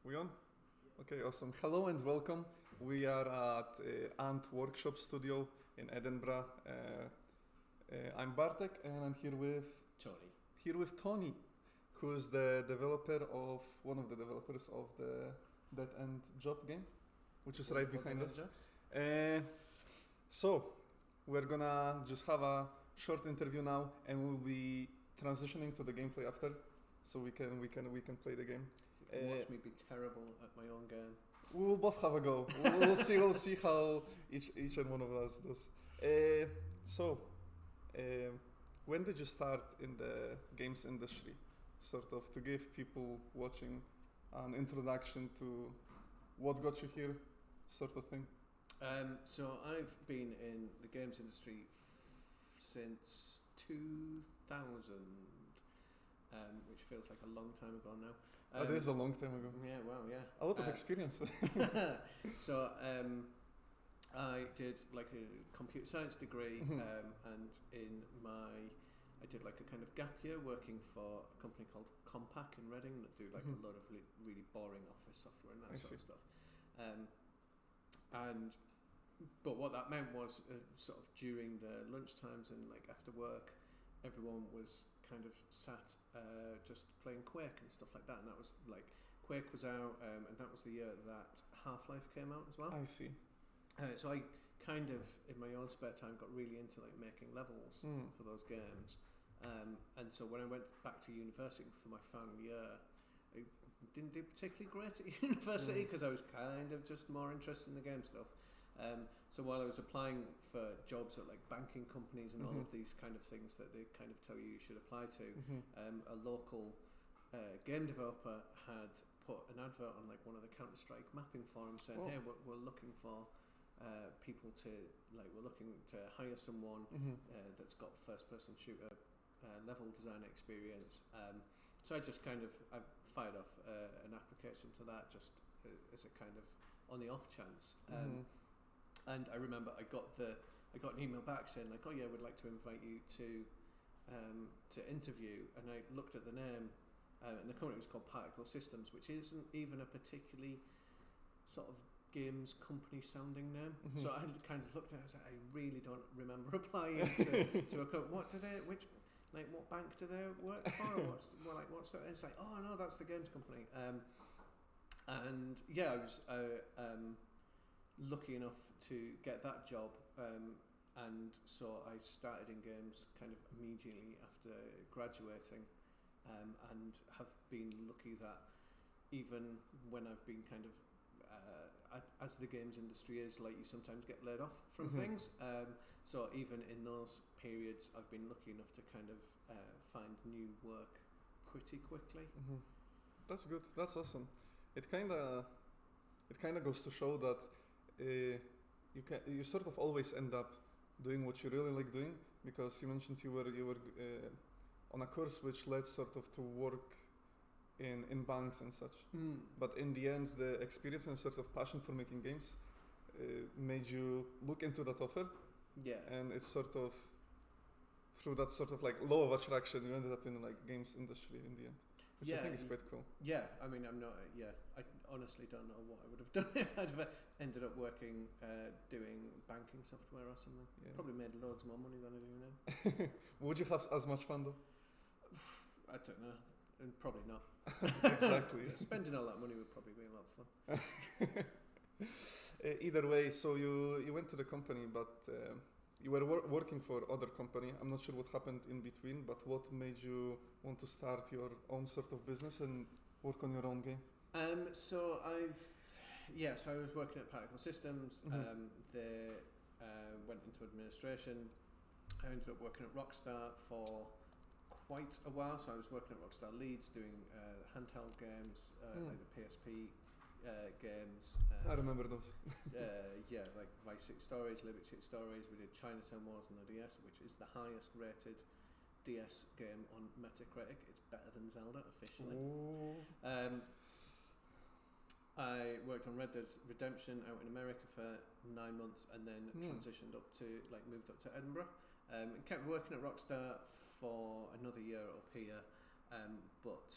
We on? Okay, awesome. Hello and welcome. We are at Ant Workshop Studio in Edinburgh. I'm Bartek and I'm here with Tony, who's the developer of one of the developers of the Dead End Job game, which is right behind us. So we're gonna just have a short interview now, and we'll be transitioning to the gameplay after, so we can play the game. Watch me be terrible at my own game. We'll both have a go. We'll see how each and one of us does. When did you start in the games industry? Sort of to give people watching an introduction to what got you here, sort of thing. So I've been in the games industry since 2000, which feels like a long time ago now. That is a long time ago. Yeah, well, yeah. A lot of experience. So I did like a computer science degree, and I did like a kind of gap year working for a company called Compaq in Reading that do like a lot of really boring office software and that sort of stuff. But what that meant was sort of during the lunch times and like after work, everyone was kind of sat just playing Quake and stuff like that, and that was like Quake was out, and that was the year that Half-Life came out as well. I see. So I kind of in my own spare time got really into like making levels for those games, and so when I went back to university for my final year, I didn't do particularly great at university because I was kind of just more interested in the game stuff. So while I was applying for jobs at like banking companies and all of these kind of things that they kind of tell you should apply to, a local game developer had put an advert on like one of the Counter-Strike mapping forums saying, hey, we're looking for people to, like, we're looking to hire someone that's got first-person shooter level design experience. So I just kind of I fired off an application to that just as a kind of on the off chance. And I remember I got an email back saying like, oh yeah, we'd like to invite you to interview. And I looked at the name, and the company was called Particle Systems, which isn't even a particularly sort of games company sounding name. So I kind of looked at it and said, I really don't remember applying to a company. What bank do they work for? What's that? It's like, oh no, that's the games company. And yeah, I was lucky enough to get that job, and so I started in games kind of immediately after graduating, and have been lucky that even when I've been kind of as the games industry is, like, you sometimes get laid off from things, so even in those periods I've been lucky enough to kind of find new work pretty quickly. That's good. That's awesome. It kind of goes to show that you sort of always end up doing what you really like doing, because you mentioned you were on a course which led sort of to work in banks and such. But in the end, the experience and sort of passion for making games made you look into that offer. Yeah. And it's sort of through that sort of like law of attraction, you ended up in like games industry in the end, which I think is quite cool. Yeah, I mean, I honestly don't know what I would have done if I'd ended up working doing banking software or something. Yeah. Probably made loads more money than I do now. Would you have as much fun though? I don't know. And probably not. Exactly. Spending all that money would probably be a lot of fun. Either way, so you went to the company, but you were working for other company. I'm not sure what happened in between, but what made you want to start your own sort of business and work on your own game? So I was working at Particle Systems. They went into administration. I ended up working at Rockstar for quite a while. So I was working at Rockstar Leeds doing handheld games, like the PSP games. I remember those. Like Vice City Stories, Liberty City Stories. We did Chinatown Wars on the DS, which is the highest rated DS game on Metacritic. It's better than Zelda officially. I worked on Red Dead Redemption out in America for 9 months, and then transitioned up to moved up to Edinburgh. And kept working at Rockstar for another year up here, but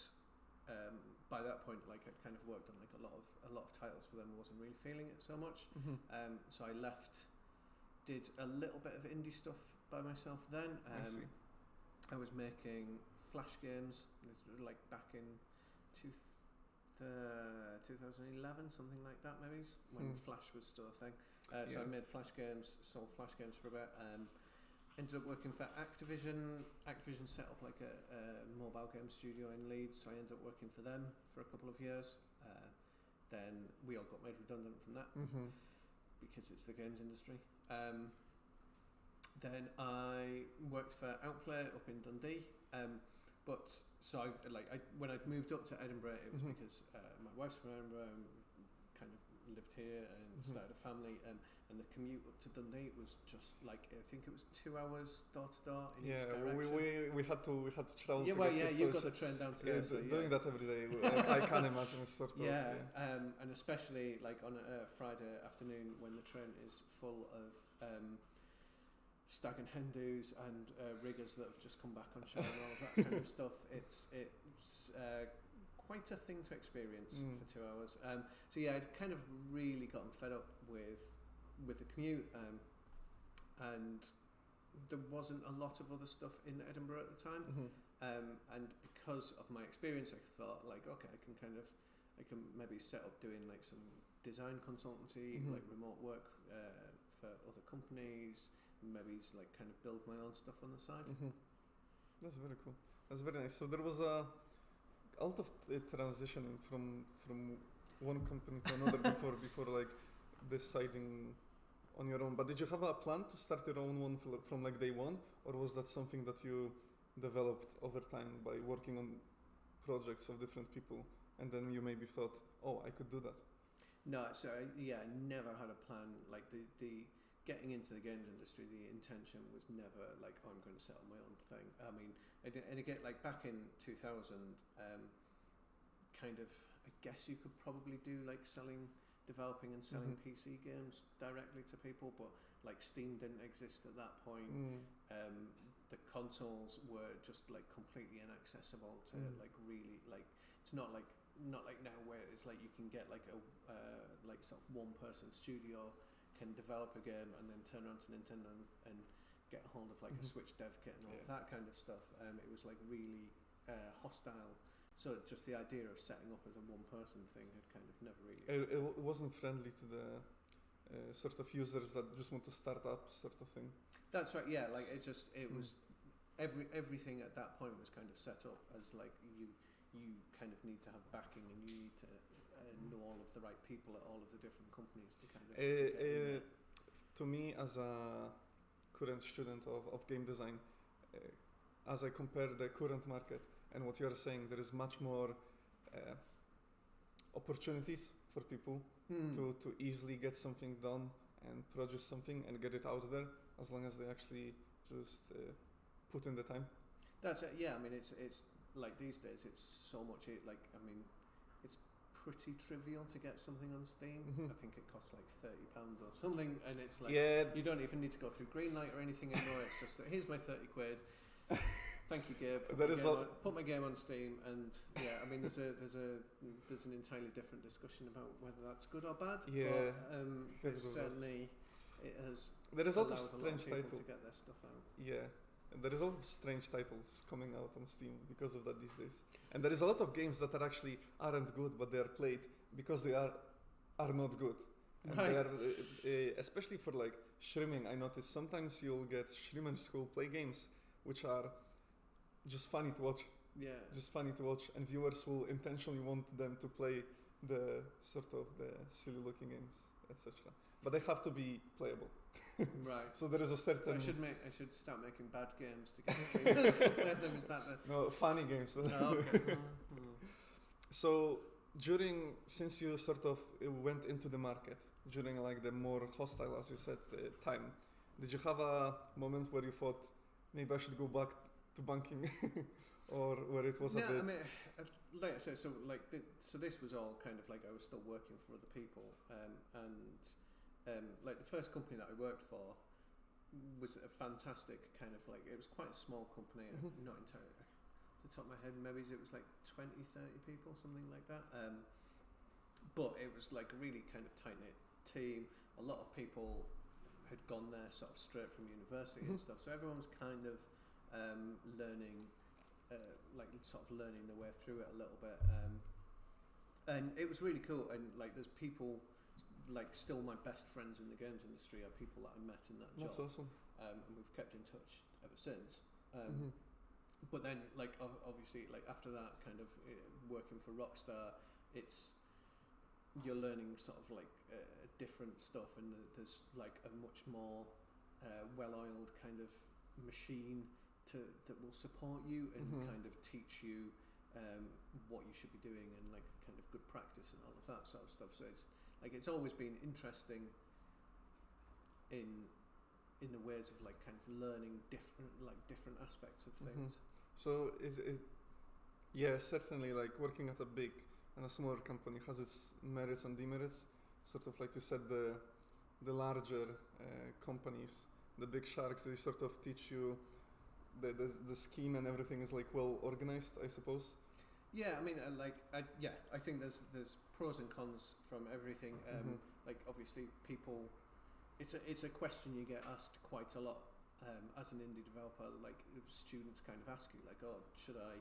by that point, like I'd kind of worked on like a lot of titles for them. I wasn't really feeling it so much. So I left, did a little bit of indie stuff by myself then. I see. I was making Flash games. This was like back in 2011, something like that, maybe, when Flash was still a thing. So I made Flash games, sold Flash games for a bit. Ended up working for Activision. Activision set up like a mobile game studio in Leeds, so I ended up working for them for a couple of years. Then we all got made redundant from that because it's the games industry. Then I worked for Outplay up in Dundee. But so when I'd moved up to Edinburgh, it was because my wife's from Edinburgh, and kind of lived here and started a family, and the commute up to Dundee was just like, I think it was 2 hours door to door in each direction. we had to travel. Yeah, well, yeah, you got the train down to there. Doing that every day, I can't imagine it's sort of. And especially like on a Friday afternoon when the train is full of stag and hen do's and riggers that have just come back on show and all of that kind of stuff. It's quite a thing to experience for 2 hours. So yeah, I'd kind of really gotten fed up with the commute, and there wasn't a lot of other stuff in Edinburgh at the time. And because of my experience, I thought like, okay, I can maybe set up doing like some design consultancy, like remote work for other companies. Maybe like kind of build my own stuff on the side. That's very cool. That's very nice. So there was a lot of transitioning from one company to another before like deciding on your own. But did you have a plan to start your own one from like day one, or was that something that you developed over time by working on projects of different people, and then you maybe thought, oh, I could do that? No, so I never had a plan. Like the getting into the games industry, the intention was never like, oh, I'm going to set up my own thing. I mean, and again, like back in 2000, kind of, I guess you could probably do like developing and selling PC games directly to people, but like Steam didn't exist at that point. The consoles were just like completely inaccessible to like really like, it's not like now where it's like you can get like a like sort of one person studio can develop a game and then turn around to Nintendo and get a hold of like a Switch dev kit and all of that kind of stuff. It was like really hostile. So just the idea of setting up as a one-person thing had kind of never really. It wasn't friendly to the sort of users that just want to start up sort of thing. That's right. Yeah, like it was everything at that point was kind of set up as like you kind of need to have backing and you need to know all of the right people at all of the different companies to kind of to me as a current student of game design, as I compare the current market and what you are saying, there is much more opportunities for people to easily get something done and produce something and get it out there, as long as they actually just put in the time. That's it. Yeah, I mean it's like these days it's so much it's pretty trivial to get something on Steam. I think it costs like £30 or something, and it's like you don't even need to go through Greenlight or anything anymore. It's just that here's my 30 quid. Thank you, Gabe. Put my game on Steam, and yeah, I mean there's an entirely different discussion about whether that's good or bad. Yeah, but certainly there is a lot of strange titles to get their stuff out. Yeah. There is a lot of strange titles coming out on Steam because of that these days, and there is a lot of games that actually aren't good, but they are played because they are not good. And they are, especially for like streaming. I noticed sometimes you'll get streamers who play games which are just funny to watch. Yeah, just funny to watch, and viewers will intentionally want them to play the sort of the silly looking games, etc. But they have to be playable. Right. So there is a certain. So I should start making bad games to get streamers to play them. Is that the? No, funny games. Oh, okay. So since you sort of went into the market during like the more hostile, as you said, time, did you have a moment where you thought maybe I should go back to banking, or where it was a bit? I mean, like I said, so this was all kind of like I was still working for other people, and. Like the first company that I worked for was a fantastic kind of like, it was quite a small company, not entirely, the top of my head, maybe it was like 20, 30 people, something like that. But it was like a really kind of tight-knit team. A lot of people had gone there sort of straight from university and stuff, so everyone was kind of learning, like sort of learning their way through it a little bit. And it was really cool, and like there's people, like still my best friends in the games industry are people that I met in that job. That's awesome. And we've kept in touch ever since. But then, like obviously, like after that, kind of working for Rockstar, you're learning sort of like different stuff, and there's like a much more well-oiled kind of machine that will support you and kind of teach you what you should be doing, and like kind of good practice and all of that sort of stuff. So it's always been interesting in the ways of like kind of learning different aspects of things. So certainly like working at a big and a smaller company has its merits and demerits. Sort of like you said, the larger companies, the big sharks, they sort of teach you the scheme and everything is like well organized, I suppose. Yeah, I mean, I think there's pros and cons from everything. Like obviously, people, it's a question you get asked quite a lot as an indie developer. Like students kind of ask you, like, oh, should I,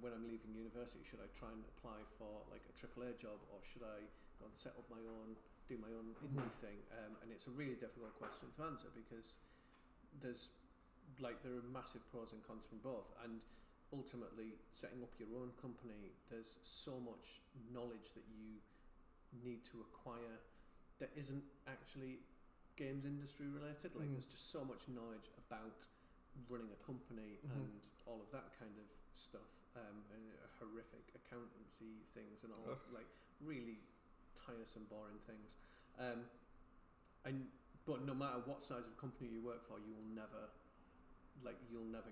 when I'm leaving university, should I try and apply for like a AAA job, or should I go and set up my own, do my own indie thing? And it's a really difficult question to answer because there are massive pros and cons from both, and ultimately setting up your own company, there's so much knowledge that you need to acquire that isn't actually games industry related. Like there's just so much knowledge about running a company and all of that kind of stuff, and horrific accountancy things and all like really tiresome, boring things. But no matter what size of company you work for, you'll never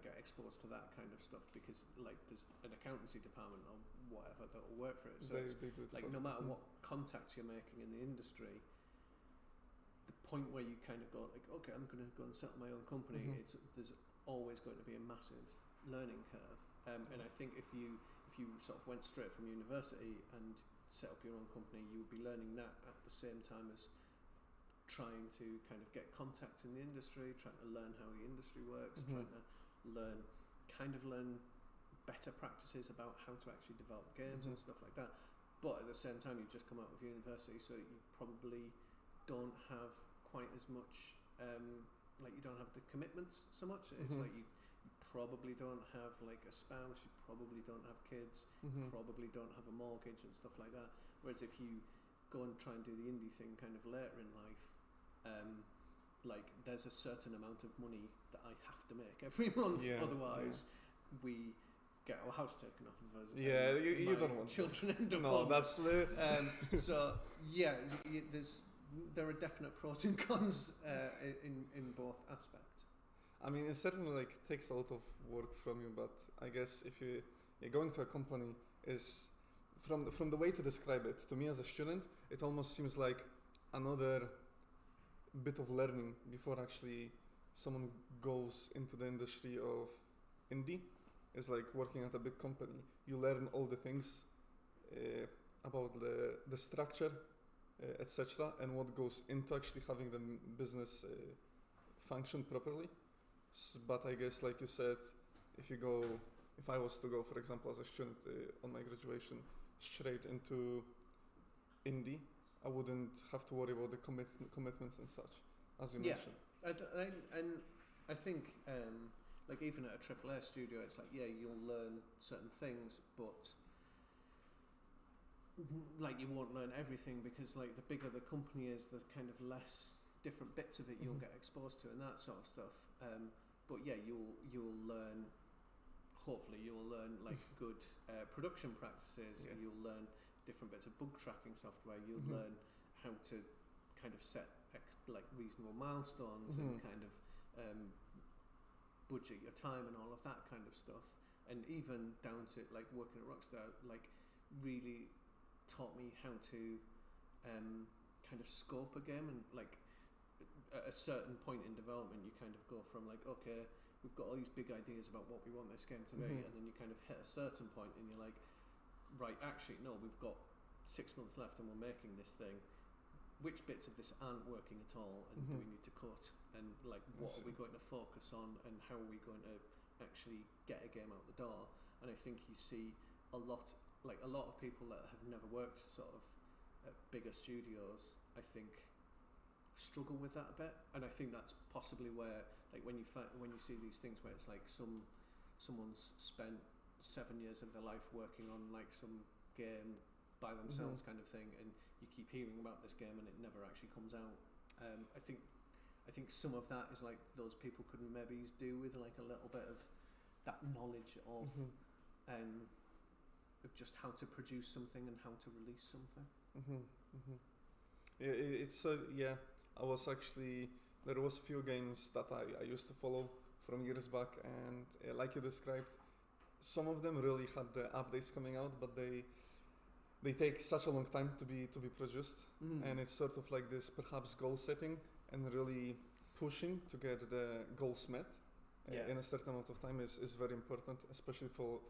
get exposed to that kind of stuff because like there's an accountancy department or whatever that'll work for it. So they do it like no matter what contacts you're making in the industry, the point where you kind of go like, okay, I'm going to go and set up my own company, there's always going to be a massive learning curve. And I think if you sort of went straight from university and set up your own company, you would be learning that at the same time as trying to kind of get contacts in the industry, trying to learn how the industry works, trying to learn better practices about how to actually develop games and stuff like that. But at the same time, you've just come out of university, so you probably don't have quite as much, like you don't have the commitments so much. It's like you probably don't have like a spouse, you probably don't have kids, you probably don't have a mortgage and stuff like that. Whereas if you go and try and do the indie thing kind of later in life, like there's a certain amount of money that I have to make every month, otherwise we get our house taken off of us. Yeah, you don't want children end up no, that's the so yeah, there are definite pros and cons in both aspects. I mean, it certainly like takes a lot of work from you, but I guess if you're going to a company is from the way to describe it to me as a student, it almost seems like another bit of learning before actually someone goes into the industry of indie. It's like working at a big company. You learn all the things about the structure, etc., and what goes into actually having the business function properly. But I guess, like you said, if I was to go, for example, as a student on my graduation, straight into indie, I wouldn't have to worry about the commitments and such, as you mentioned. And I think, like even at a AAA studio, it's like, yeah, you'll learn certain things, but like you won't learn everything because like the bigger the company is, the kind of less different bits of it you'll get exposed to and that sort of stuff. But yeah, you'll learn. Hopefully, you'll learn like good production practices. Yeah. You'll learn different bits of bug tracking software. You'll learn how to kind of set like reasonable milestones and kind of budget your time and all of that kind of stuff. And even down to like working at Rockstar, like really taught me how to kind of scope a game. And like at a certain point in development, you kind of go from like, okay, we've got all these big ideas about what we want this game to be, and then you kind of hit a certain point and you're like, right, actually no, we've got 6 months left and we're making this thing. Which bits of this aren't working at all, and do we need to cut? And like, what are we going to focus on, and how are we going to actually get a game out the door? And I think you see a lot of people that have never worked sort of at bigger studios, I think, struggle with that a bit. And I think that's possibly where, like, when you see these things where it's like someone's spent 7 years of their life working on like some game by themselves kind of thing, and you keep hearing about this game and it never actually comes out. I think some of that is like those people could maybe do with like a little bit of that knowledge of of just how to produce something and how to release something. Yeah, I was actually, there was few games that I used to follow from years back, and like you described, some of them really had the updates coming out, but they take such a long time to be produced, and it's sort of like this perhaps goal setting and really pushing to get the goals met in a certain amount of time is very important, especially for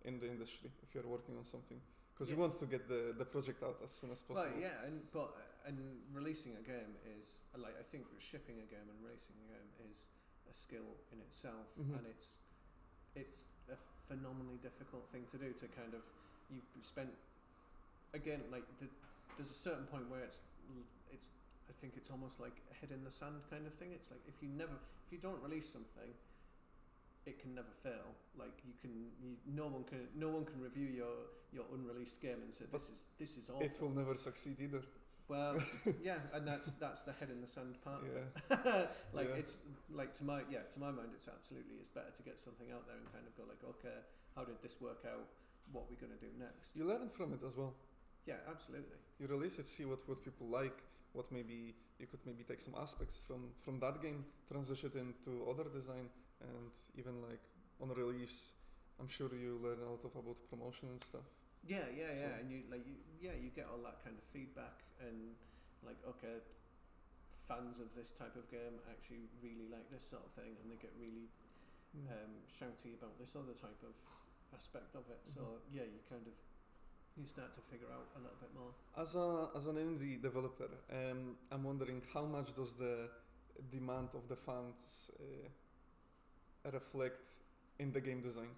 in the industry if you're working on something, because you want to get the project out as soon as possible. Well, yeah, and releasing a game is like, I think shipping a game and releasing a game is a skill in itself, and it's a phenomenally difficult thing to do. To kind of, you've spent, again, like there's a certain point where it's I think it's almost like a head in the sand kind of thing. It's like if you don't release something, it can never fail. Like no one can review your unreleased game and say this is awful. It will never succeed either. Well, yeah, and that's the head in the sand part of it. It's like to my mind, it's better to get something out there and kind of go like, okay, how did this work out? What are we going to do next? You learn from it as well. Yeah, absolutely. You release it, see what people like, what maybe you could maybe take some aspects from that game, transition it into other design, and even like on release, I'm sure you learn a lot about promotion and stuff. Yeah, and you get all that kind of feedback, and like, okay, fans of this type of game actually really like this sort of thing, and they get really shouty about this other type of aspect of it. So yeah, you start to figure out a little bit more. As an indie developer, I'm wondering how much does the demand of the fans reflect in the game design?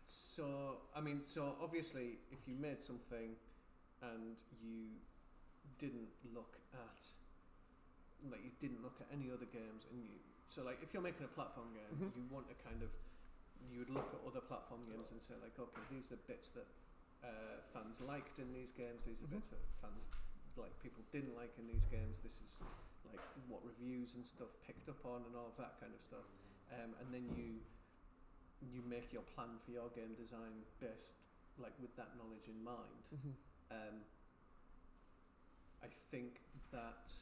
So obviously, if you made something and you didn't look at any other games, and if you're making a platform game, you want to you would look at other platform games and say like, okay, these are bits that fans liked in these games, these are bits that fans people didn't like in these games, this is like what reviews and stuff picked up on and all of that kind of stuff, and then you make your plan for your game design based like with that knowledge in mind. I think that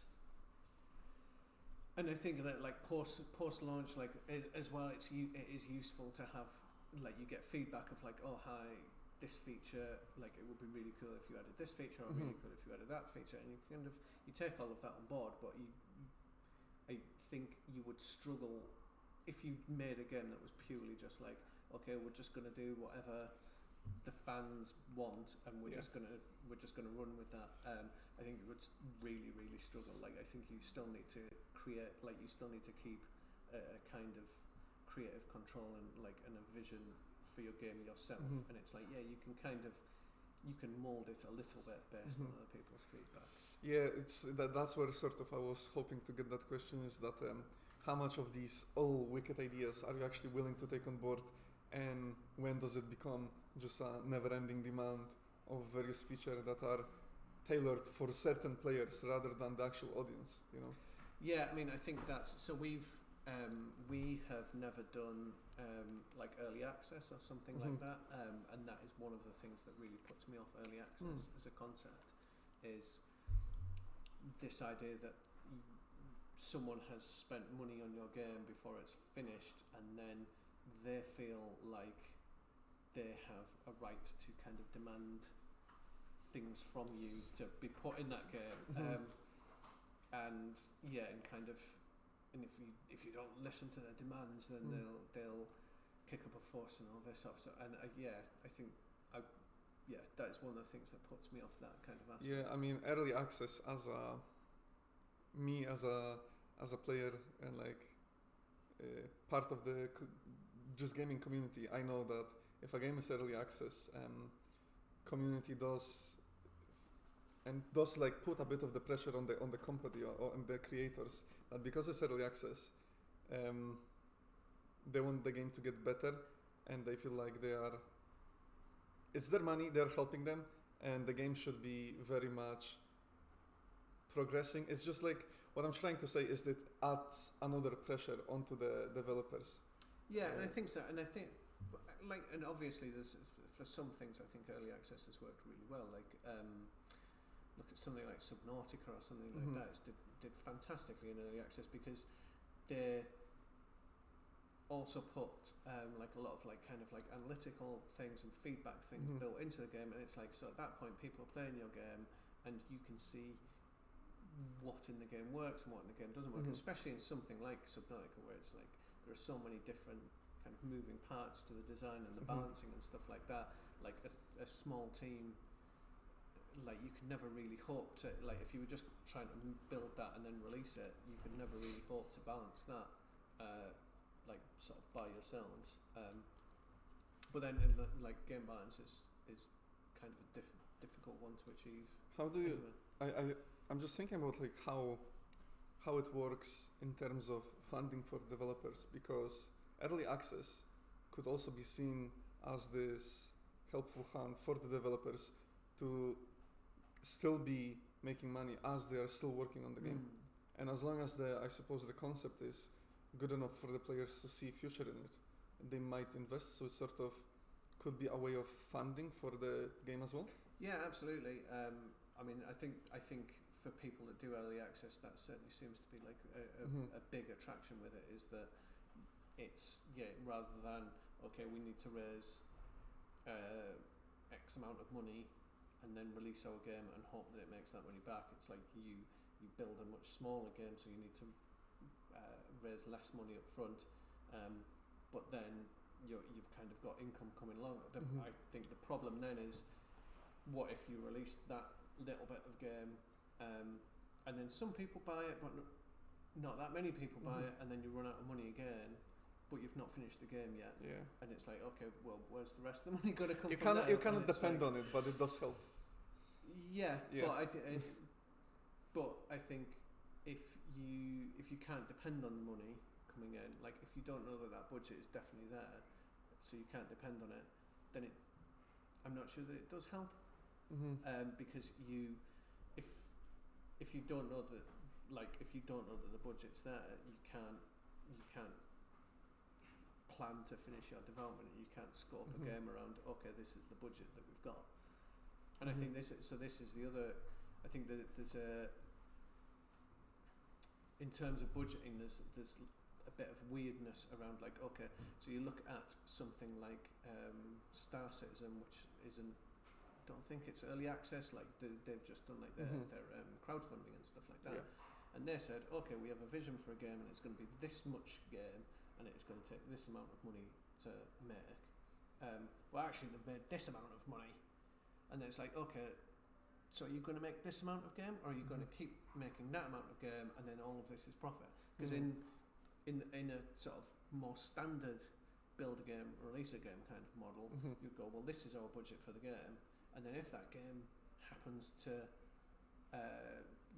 like post launch, like as well, it is useful to have like you get feedback of like, oh hi, this feature, like it would be really cool if you added this feature, or really cool if you added that feature, and you take all of that on board. But I think you would struggle if you made a game that was purely just like, okay, we're just going to do whatever the fans want, and we're just gonna run with that. I think you would really, really struggle. Like, I think you still need to create, like, you still need to keep a kind of creative control and a vision for your game yourself. And it's like, yeah, you can mold it a little bit based on other people's feedback. Yeah, it's that's where sort of I was hoping to get that question, is that how much of these all wicked ideas are you actually willing to take on board, and when does it become just a never-ending demand of various features that are tailored for certain players rather than the actual audience, you know? Yeah, I mean, I think that's, so we have never done like early access or something like that, and that is one of the things that really puts me off early access as a concept, is this idea that someone has spent money on your game before it's finished, and then they feel like they have a right to kind of demand things from you to be put in that game. and and if you don't listen to their demands, then they'll kick up a fuss and all this stuff. So, and I think that is one of the things that puts me off that kind of aspect. Yeah, I mean, early access as a player and like part of the just gaming community, I know that if a game is early access, community does like put a bit of the pressure on the company or on the creators, that because it's early access, they want the game to get better, and they feel like it's their money, they're helping them, and the game should be very much progressing. It's just like, what I'm trying to say is that adds another pressure onto the developers. Yeah, and I think so, and I think, and obviously there's, for some things I think early access has worked really well, like look at something like Subnautica or something like that. It did fantastically in early access because they also put like a lot of like kind of like analytical things and feedback things built into the game, and it's like, so at that point people are playing your game and you can see what in the game works and what in the game doesn't work, especially in something like Subnautica where it's like there are so many different kind of moving parts to the design and the balancing and stuff like that. Like a small team, like you could never really hope to, like if you were just trying to build that and then release it, you could never really hope to balance that like sort of by yourselves. But then in like game balance is kind of a difficult one to achieve. How do you? I'm just thinking about like how it works in terms of funding for developers, because early access could also be seen as this helpful hand for the developers to still be making money as they are still working on the game. And as long as I suppose the concept is good enough for the players to see future in it, they might invest. So it sort of could be a way of funding for the game as well. Yeah, absolutely. I mean, I think for people that do early access, that certainly seems to be like a big attraction with it, is that it's rather than okay, we need to raise X amount of money and then release our game and hope that it makes that money back. It's like you build a much smaller game, so you need to raise less money up front, but then you've kind of got income coming along. I think the problem then is, what if you released that little bit of game and then some people buy it but not that many people buy it, and then you run out of money again, but you've not finished the game yet. Yeah. And it's like, okay, well, where's the rest of the money going to come from? You cannot depend on it, but it does help. Yeah. But I think if you can't depend on the money coming in, like if you don't know that budget is definitely there, so you can't depend on it, then I'm not sure that it does help. Because if you don't know that, like if you don't know that the budget's there, you can't plan to finish your development, and you can't scope a game around, okay, this is the budget that we've got. And I think this is the other, I think that there's in terms of budgeting, there's a bit of weirdness around, like, okay, so you look at something like Star Citizen, which isn't, I don't think it's early access, like they've just done like their crowdfunding and stuff like that. Yeah. And they said, okay, we have a vision for a game, and it's going to be this much game, and it's going to take this amount of money to make. Well, actually, they've made this amount of money, and then it's like, okay, so are you going to make this amount of game, or are you going to keep making that amount of game, and then all of this is profit? Because in a sort of more standard build a game, release a game kind of model, you go, well, this is our budget for the game, and then if that game happens to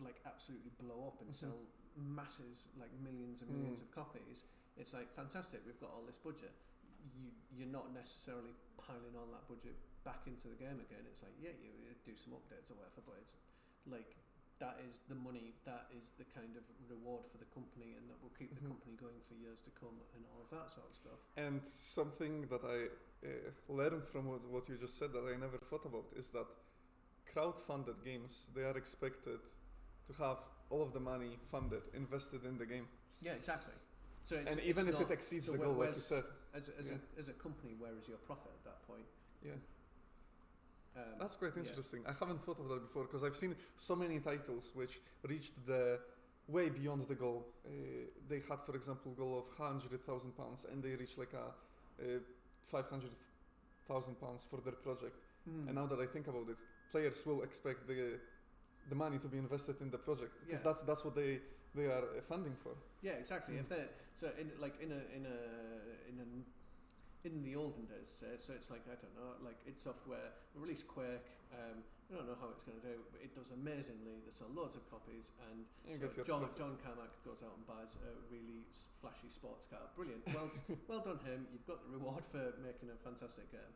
like absolutely blow up and sell masses, like millions and millions of copies, it's like, fantastic, we've got all this budget. You're not necessarily piling all that budget back into the game again. It's like, yeah, you do some updates or whatever, but it's like, that is the money, that is the kind of reward for the company, and that will keep the company going for years to come, and all of that sort of stuff. And something that I learned from what you just said that I never thought about is that crowd-funded games, they are expected to have all of the money funded, invested in the game. Yeah, exactly. So and even if it exceeds the goal, like you said. As a company, where is your profit at that point? Yeah. That's quite interesting. I haven't thought of that before, because I've seen so many titles which reached the way beyond the goal. They had, for example, goal of £100,000, and they reached like a £500,000 for their project. And now that I think about it, players will expect the money to be invested in the project because that's what they are funding for. Yeah, exactly. If they're in the olden days, so it's like, I don't know, like id Software released Quake. I don't know how it's going to do, but it does amazingly. They sell loads of copies, and John Carmack goes out and buys a really flashy sports car. Brilliant. Well done him. You've got the reward for making a fantastic game.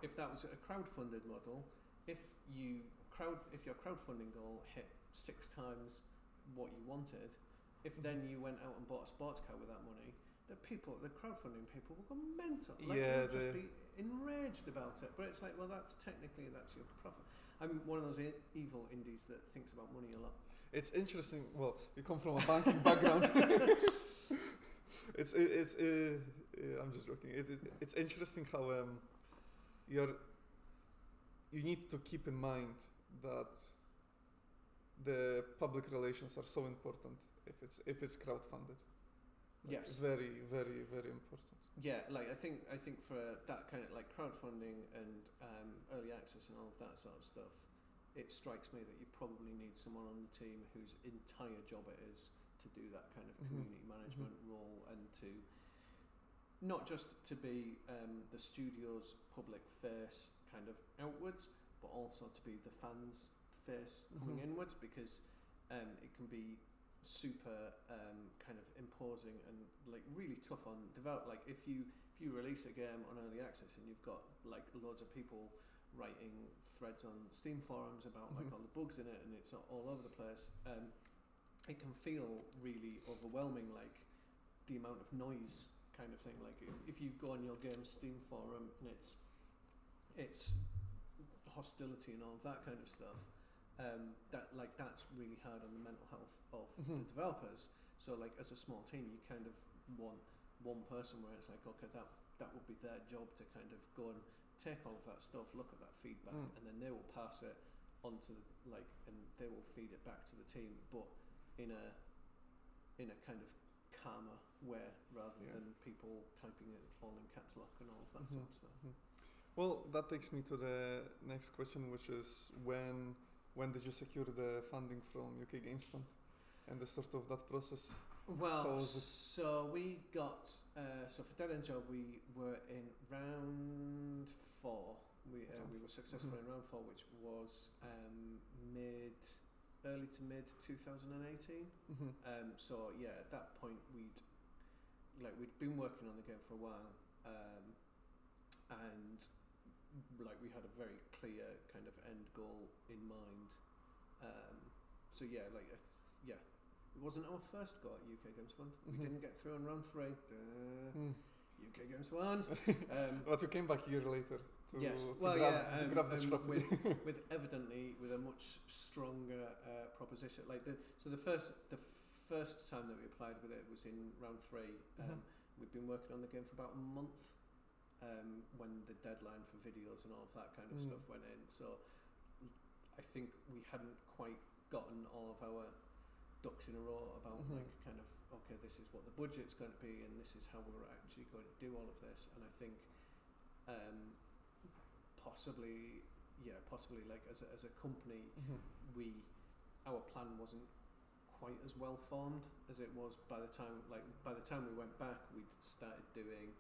If that was a crowdfunded model, if your crowdfunding goal hit 6 times what you wanted, if then you went out and bought a sports car with that money, the crowdfunding people will go mental. Like, they'll just be enraged about it. But it's like, well, that's your profit. I'm one of those evil indies that thinks about money a lot. It's interesting. Well, you come from a banking background. I'm just joking. It's interesting how you need to keep in mind that the public relations are so important if it's crowdfunded. Like, yes, very, very, very important. Yeah, like I think for that kind of like crowdfunding and early access and all of that sort of stuff, it strikes me that you probably need someone on the team whose entire job it is to do that kind of community management role, and to not just to be the studio's public face kind of outwards, but also to be the fans' face coming inwards, because it can be super kind of imposing and like really tough on develop. Like if you release a game on early access and you've got like loads of people writing threads on Steam forums about like all the bugs in it, and it's all over the place, it can feel really overwhelming, like the amount of noise kind of thing. Like if you go on your game's Steam forum and it's hostility and all of that kind of stuff, that's really hard on the mental health of the developers. So like as a small team, you kind of want one person where it's like, okay, that would be their job to kind of go and take all of that stuff, look at that feedback, and then they will pass it onto and they will feed it back to the team, but in a kind of calmer way, rather than people typing it all in caps lock and all of that sort of stuff. Well, that takes me to the next question, which is when did you secure the funding from UK Games Fund, and the sort of that process? Well, so we got so for Dead End Job we were in round 4. We were successful in round 4, which was early to mid 2018. So yeah, at that point we'd been working on the game for a while, and like we had a very clear kind of end goal in mind. So yeah, it wasn't our first go at UK Games Fund. We didn't get through on round 3. UK Games Fund. But you came back a year later to grab the trophy. with a much stronger proposition. Like the first time that we applied with it was in round 3. We'd been working on the game for about a month. When the deadline for videos and all of that kind of stuff went in, so I think we hadn't quite gotten all of our ducks in a row about like kind of, okay, this is what the budget's going to be and this is how we're actually going to do all of this. And I think possibly like as a company, our plan wasn't quite as well formed as it was by the time we went back. We'd started doing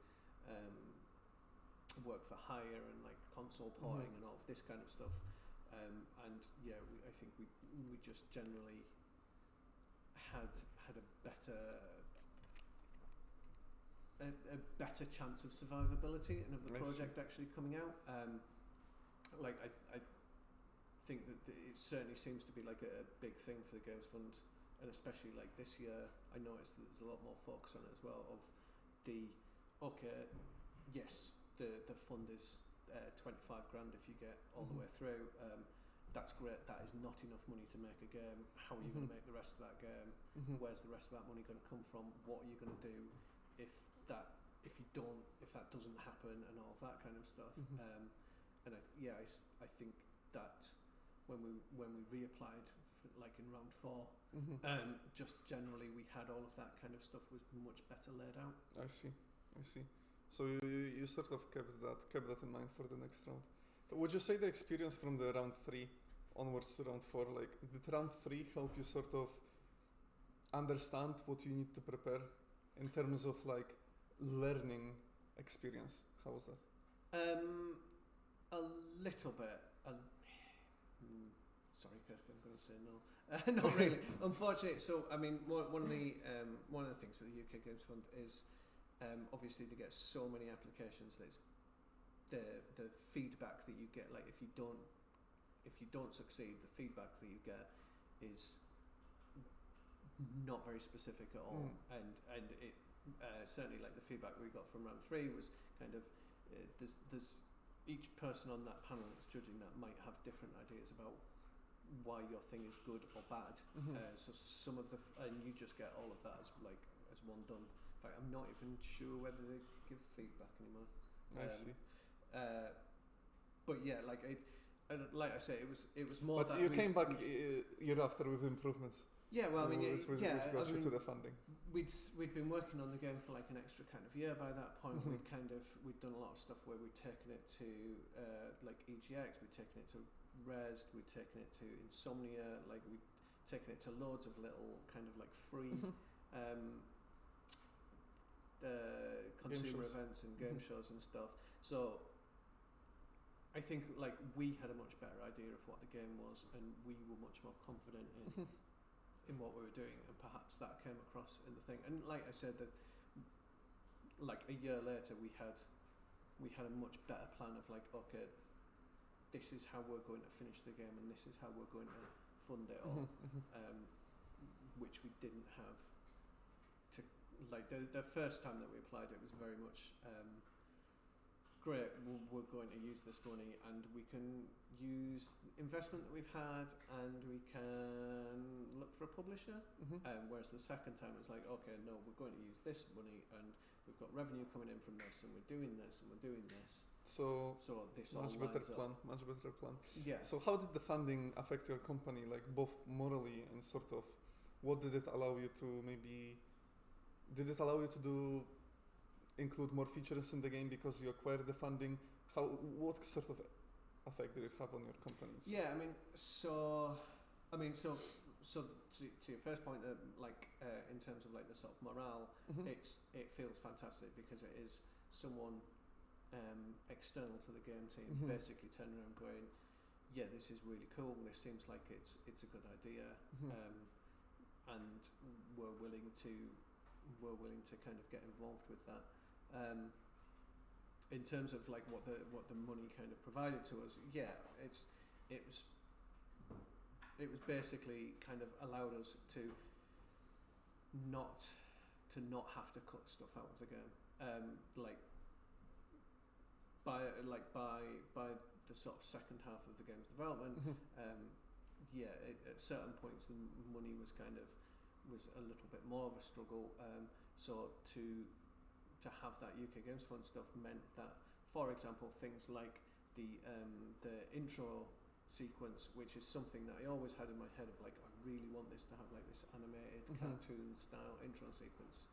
work for hire and like console porting and all of this kind of stuff, and I think we just generally had a better chance of survivability and of the project actually coming out. I think that it certainly seems to be like a big thing for the Games Fund, and especially like this year I noticed that there's a lot more focus on it as well, of the fund is 25 grand if you get all the way through. That's great. That is not enough money to make a game. How are you going to make the rest of that game? Where's the rest of that money going to come from? What are you going to do if that doesn't happen, and all of that kind of stuff. And I think that when we reapplied, like in round 4, just generally we had all of that kind of stuff was much better laid out. I see. So you sort of kept that in mind for the next round. Would you say the experience from the round 3 onwards to round 4, like did round 3 help you sort of understand what you need to prepare in terms of like learning experience? How was that? A little bit. Sorry, Kirsty, I'm going to say no. Not really. Unfortunately, so I mean, one of the things with the UK Games Fund is obviously they get so many applications that it's the feedback that you get. Like if you don't succeed, the feedback that you get is not very specific at all, and it certainly like the feedback we got from round 3 was kind of there's each person on that panel that's judging that might have different ideas about why your thing is good or bad. So some of and you just get all of that as one done. In fact, I'm not even sure whether they give feedback anymore. I see. But yeah, like I say, it was more. But that you came back year after with improvements. Yeah, well, I mean, which got you to the funding. We'd been working on the game for like an extra kind of year by that point. We'd done a lot of stuff where we'd taken it to like EGX, we'd taken it to Res, we'd taken it to Insomnia, like we'd taken it to loads of little kind of like free consumer events and game shows and stuff. So I think like we had a much better idea of what the game was, and we were much more confident in what we were doing, and perhaps that came across in the thing. And like I said, that like a year later we had a much better plan of like, okay, this is how we're going to finish the game, and this is how we're going to fund it all, which we didn't have. To like the first time that we applied, it was very much great. We're going to use this money, and we can use investment that we've had, and we can look for a publisher. Whereas the second time it was like, okay, no, we're going to use this money, and we've got revenue coming in from this, and we're doing this, and we're doing this. So this much better plan. Yeah. So how did the funding affect your company, like both morally and sort of, what did it allow you to do? Include more features in the game because you acquired the funding? What sort of effect did it have on your companies? Yeah, so to your first point, in terms of like the sort of morale, it feels fantastic because it is someone external to the game team basically turning around going, yeah, this is really cool. This seems like it's a good idea, and we're willing to kind of get involved with that. In terms of like what the money kind of provided to us, yeah, it was basically kind of allowed us to not have to cut stuff out of the game. By the sort of second half of the game's development, at certain points the money was a little bit more of a struggle. So to have that UK Games Fund stuff meant that, for example, things like the intro sequence, which is something that I always had in my head of like, I really want this to have like this animated cartoon style intro sequence.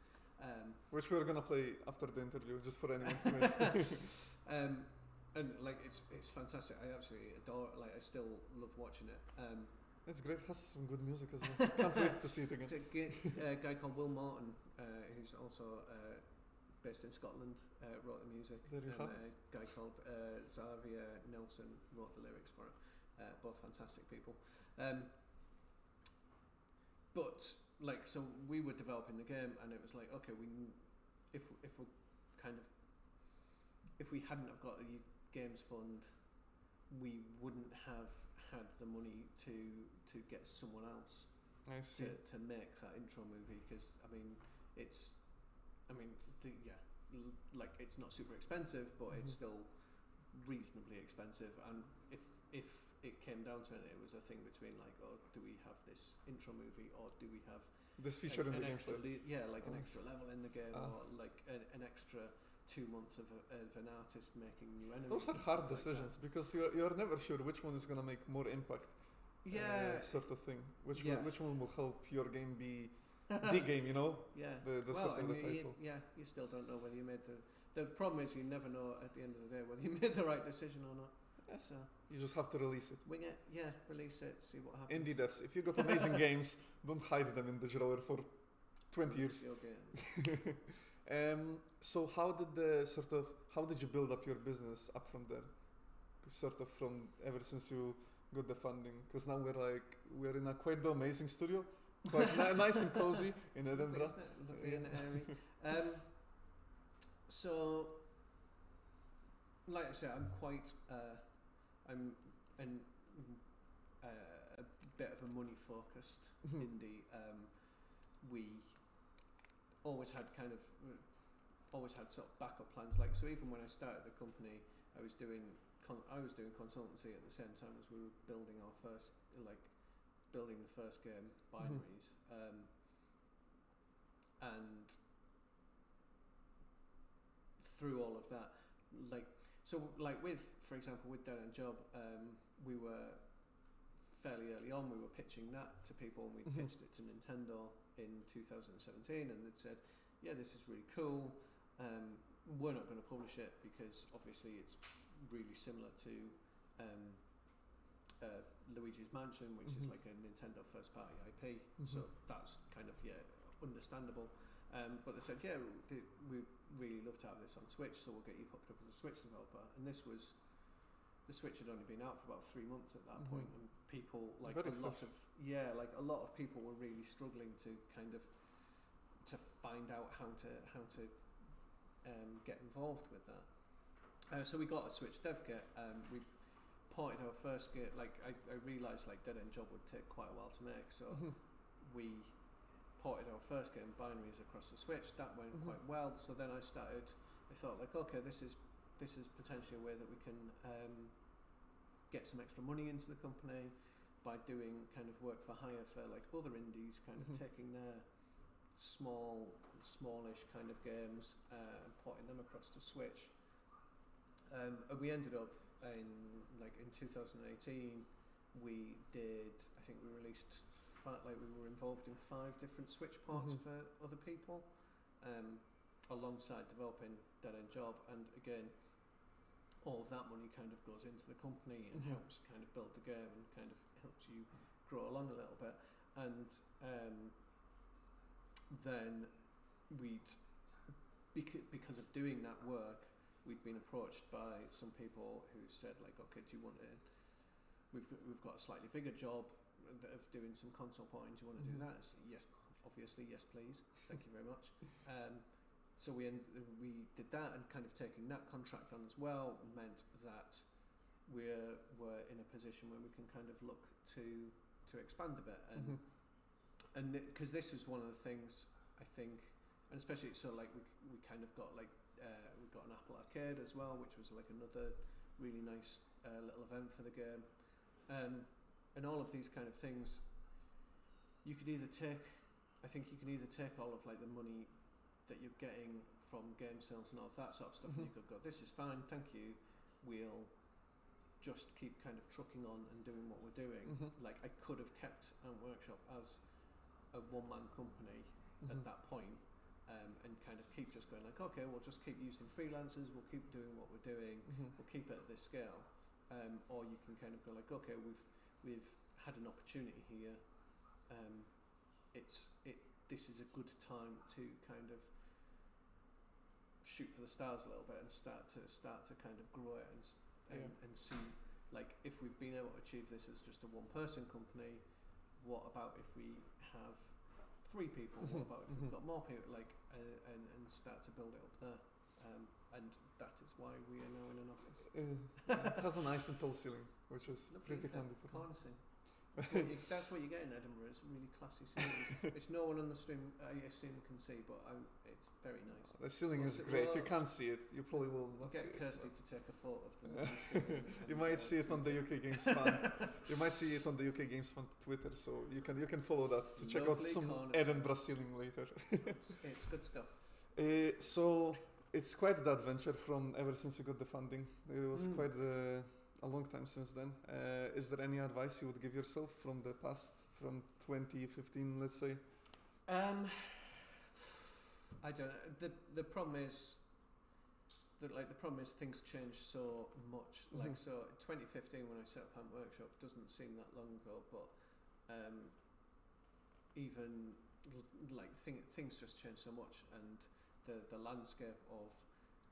Which we're gonna play after the interview, just for anyone who missed. And like it's fantastic. I absolutely adore it. Like I still love watching it. It's great. It has some good music as well. Can't wait to see it again. It's a guy called Will Morton, who's also based in Scotland, wrote the music. There you have. A guy called Xavier Nelson wrote the lyrics for it. Both fantastic people. But like, so we were developing the game, and it was like, okay, if we hadn't have got a games fund, we wouldn't have had the money to get someone else to make that intro movie, because it's not super expensive, but it's still reasonably expensive. And if it came down to it, it was a thing between like, oh, do we have this intro movie, or do we have this feature in the game? An extra level in the game, or like an extra 2 months of an artist making new enemies. Those are hard decisions, because you're never sure which one is going to make more impact. sort of thing. Which one will help your game be the game? You know. Yeah. The sort of the title. You still don't know whether you made the problem is you never know at the end of the day whether you made the right decision or not. Yeah. So you just have to release it. Wing it. Yeah. Release it. See what happens. Indie devs, if you got amazing games, don't hide them in the drawer for 20 years. So how did you build up your business up from there? Sort of from ever since you got the funding, because now we're in a quite the amazing studio, quite nice and cozy in Edinburgh. So, like I said, I'm quite a bit of a money focused indie. We always had sort of backup plans. Like, so even when I started the company, I was doing consultancy at the same time as we were building the first game, Binaries, and through all of that, for example, with Dead End Job, we were fairly early on. We were pitching that to people, and we pitched it to Nintendo in 2017, and they'd said, "Yeah, this is really cool. We're not going to publish it because obviously it's really similar to Luigi's Mansion, which is like a Nintendo first party IP, so that's kind of understandable. But they said, yeah, we really love to have this on Switch, so we'll get you hooked up as a Switch developer. And the Switch had only been out for about 3 months at that point, and people a lot of people were really struggling to kind of to find out how to get involved with that. So we got a Switch dev kit. We ported our first game. Like I realised like Dead End Job would take quite a while to make, so we ported our first game, Binaries, across the Switch. That went quite well. So then I thought like, okay, this is potentially a way that we can get some extra money into the company by doing kind of work for hire for like other indies, kind of taking their smallish kind of games and porting them across to Switch. And we ended up in 2018 we released we were involved in 5 different Switch ports for other people, alongside developing Dead End Job. And again, all of that money kind of goes into the company and helps kind of build the game and kind of helps you grow along a little bit. And then because of doing that work, we'd been approached by some people who said like, okay, do you want to? We've got a slightly bigger job of doing some console porting. Do you want to do that? Yes, obviously, yes, please. Thank you very much. So we did that, and kind of taking that contract on as well meant that we were in a position where we can kind of look to expand a bit, and because this was one of the things I think, and especially so like we kind of got like we got an Apple Arcade as well, which was like another really nice little event for the game, and all of these kind of things. You can either take all of like the money that you're getting from game sales and all of that sort of stuff, and you could go, this is fine, thank you, we'll just keep kind of trucking on and doing what we're doing. Like I could have kept Ant Workshop as a one-man company at that point, and kind of keep just going like, okay, we'll just keep using freelancers, we'll keep doing what we're doing, we'll keep it at this scale. Or you can kind of go like, okay, we've had an opportunity here. This is a good time to kind of shoot for the stars a little bit and start to kind of grow it and see, like, if we've been able to achieve this as just a one-person company, what about if we have 3 people? What about if we've got more people? Like, and start to build it up there. And that is why we are now in an office. It has a nice and tall ceiling, which is pretty handy for harnessing. That's what you get in Edinburgh. It's really classy ceilings, which no one on the stream can see, but it's very nice. The ceiling is great. You can't see it. You probably will not see it. Get Kirsty to take a photo of the ceiling. You might see it on the UK Games Fund. You might see it on the UK Games Fund Twitter, so you can follow that to check out some Edinburgh ceiling later. It's good stuff. So it's quite the adventure from ever since you got the funding. It was quite the a long time since then. Is there any advice you would give yourself from the past, from 2015, let's say? I don't know. The problem is that the problem is things change so much. Like so, 2015 when I set up Ant Workshop doesn't seem that long ago, but even things just change so much, and the landscape of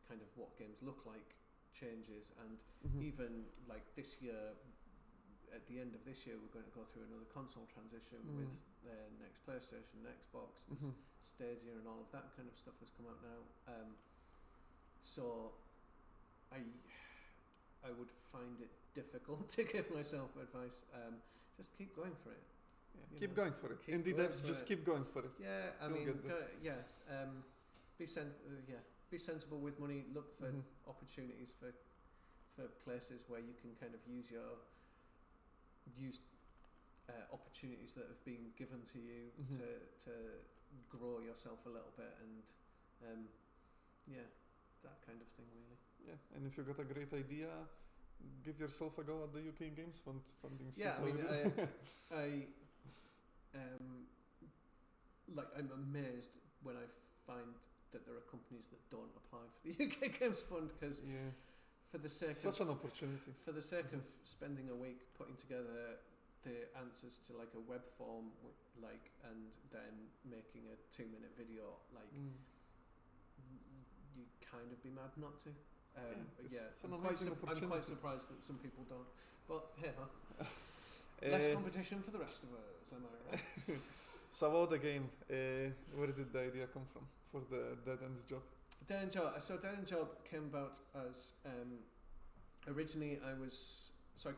kind of what games look like changes, and even like this year, at the end of this year, we're going to go through another console transition with the next PlayStation, Xbox, Stadia, and all of that kind of stuff has come out now. So I would find it difficult to give myself advice. Just keep going for it. Yeah, keep going for it. Indie devs, just keep going for it. Yeah, I mean, be sensible with money. Look for opportunities for places where you can kind of use opportunities that have been given to you to grow yourself a little bit, and that kind of thing, really. Yeah, and if you got a great idea, give yourself a go at the UK Games funding. Yeah, I mean, I'm amazed when I find that there are companies that don't apply for the UK Games Fund, because for the sake an opportunity, for the sake of spending a week putting together the answers to like a web form, and then making a 2-minute video, you kind of be mad not to. I'm quite surprised that some people don't. But hey, less competition for the rest of us, am I right? So about the game, where did the idea come from for the Dead End job? Dead End Job. So Dead End Job came about as originally I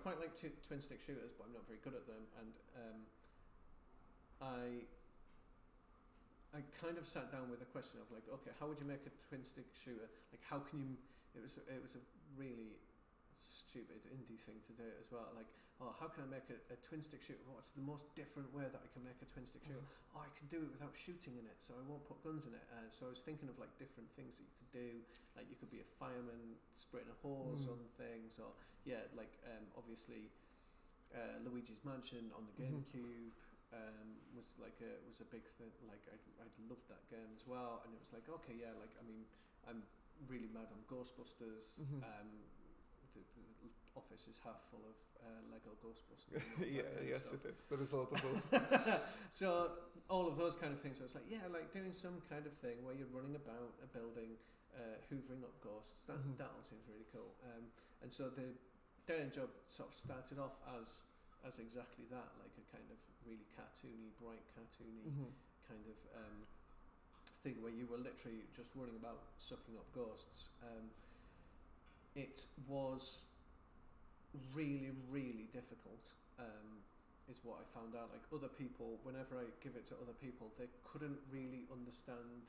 quite like twin stick shooters, but I'm not very good at them, and I kind of sat down with a question of okay, how would you make a twin stick shooter? Like, how can you? It was a really stupid indie thing to do as well. How can I make a twin stick shooter? What's the most different way that I can make a twin stick shooter? I can do it without shooting in it, so I won't put guns in it. So I was thinking of different things that you could do. Like, you could be a fireman spraying a hose on things, or obviously Luigi's Mansion on the GameCube was a big thing. I loved that game as well, and it was I'm really mad on Ghostbusters. The office is half full of Lego Ghostbusters. Yes, it is. There is a lot of those. So all of those kind of things. So it's doing some kind of thing where you're running about a building, hoovering up ghosts. That all seems really cool. And so the Dead End Job sort of started off as exactly that, like a kind of really bright cartoony kind of thing where you were literally just running about sucking up ghosts. It was really, really difficult, is what I found out. Like, other people, whenever I give it to other people, they couldn't really understand,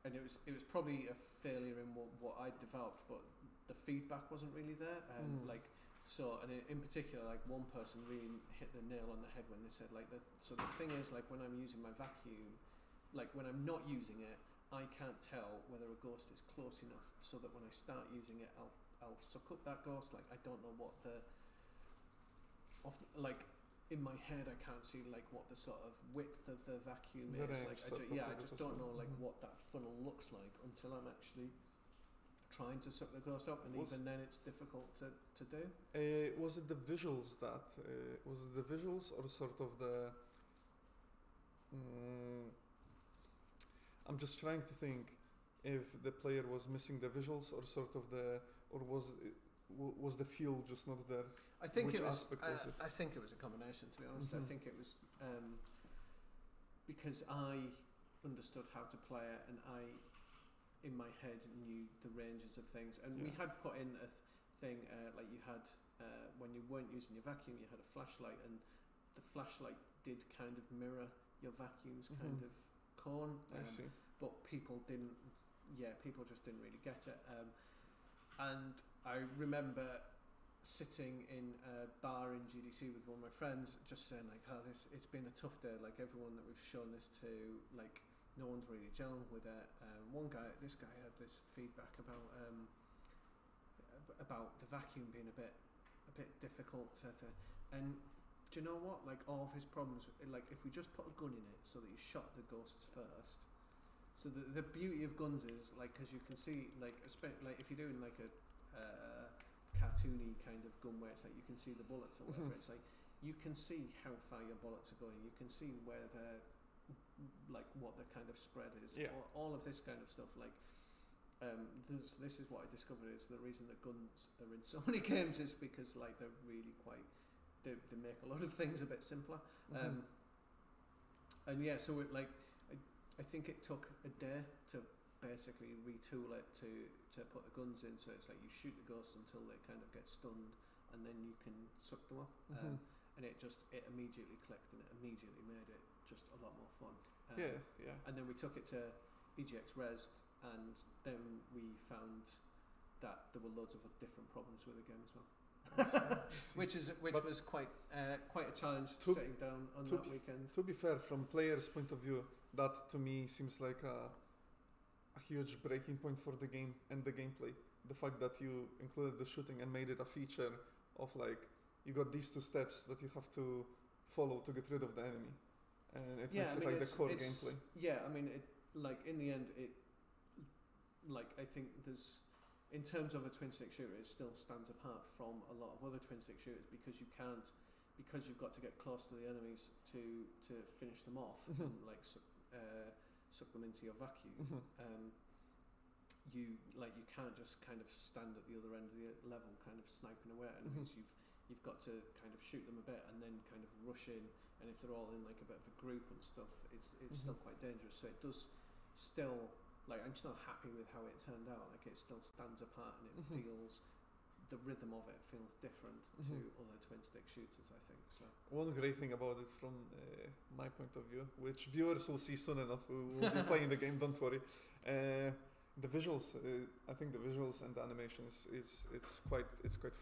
and it was probably a failure in what I developed, but the feedback wasn't really there. And in particular, one person really hit the nail on the head when they said so the thing is, when I'm using my vacuum, when I'm not using it, I can't tell whether a ghost is close enough so that when I start using it, I'll suck up that ghost. I don't know what in my head I can't see what the sort of width of the vacuum is. I just don't know what that funnel looks like until I'm actually trying to suck the ghost up, and even then it's difficult to do. Was it the visuals or sort of the? I'm just trying to think if the player was missing the visuals or sort of was the feel just not there? I think it was. I think it was a combination. To be honest, I think it was because I understood how to play it, and I, in my head, knew the ranges of things. And we had put in a thing you had when you weren't using your vacuum, you had a flashlight, and the flashlight did kind of mirror your vacuum's kind of cone. I see. But people just didn't really get it. And I remember sitting in a bar in GDC with one of my friends, just saying it's been a tough day. Everyone that we've shown this to, no one's really gelling with it. This guy had this feedback about about the vacuum being a bit difficult to and do you know what? Like all of his problems, like if we just put a gun in it so that you shot the ghosts first. So the beauty of guns is like because you can see like if you're doing like a cartoony kind of gun where it's like you can see the bullets or whatever. It's like you can see how far your bullets are going. You can see where they're like what the kind of spread is. Yeah. All of this kind of stuff like. This is what I discovered is the reason that guns are in so many games is because like they're really quite they make a lot of things a bit simpler and yeah so it like I think it took a day to basically retool it to put the guns in so it's like you shoot the ghosts until they kind of get stunned and then you can suck them up and it immediately clicked and it immediately made it just a lot more fun and then we took it to EGX Resd and then we found that there were loads of different problems with the game as well, which was quite a challenge sitting down on that weekend. To be fair, from players' point of view, that to me seems like a huge breaking point for the game and the gameplay. The fact that you included the shooting and made it a feature of like you got these two steps that you have to follow to get rid of the enemy, and it makes it like the core gameplay. Yeah, I mean, it like in the end it. Like I think there's, in terms of a twin stick shooter, it still stands apart from a lot of other twin stick shooters because you've got to get close to the enemies to finish them off and like suck them into your vacuum. You can't just kind of stand at the other end of the level, kind of sniping away at enemies. You've got to kind of shoot them a bit and then kind of rush in. And if they're all in like a bit of a group and stuff, it's still quite dangerous. So it does still. Like I'm still happy with how it turned out. Like it still stands apart, and it feels the rhythm of it feels different to other twin stick shooters. I think so. One great thing about it, from my point of view, which viewers will see soon enough, who will be playing the game. Don't worry. The visuals. I think the visuals and the animations. It's quite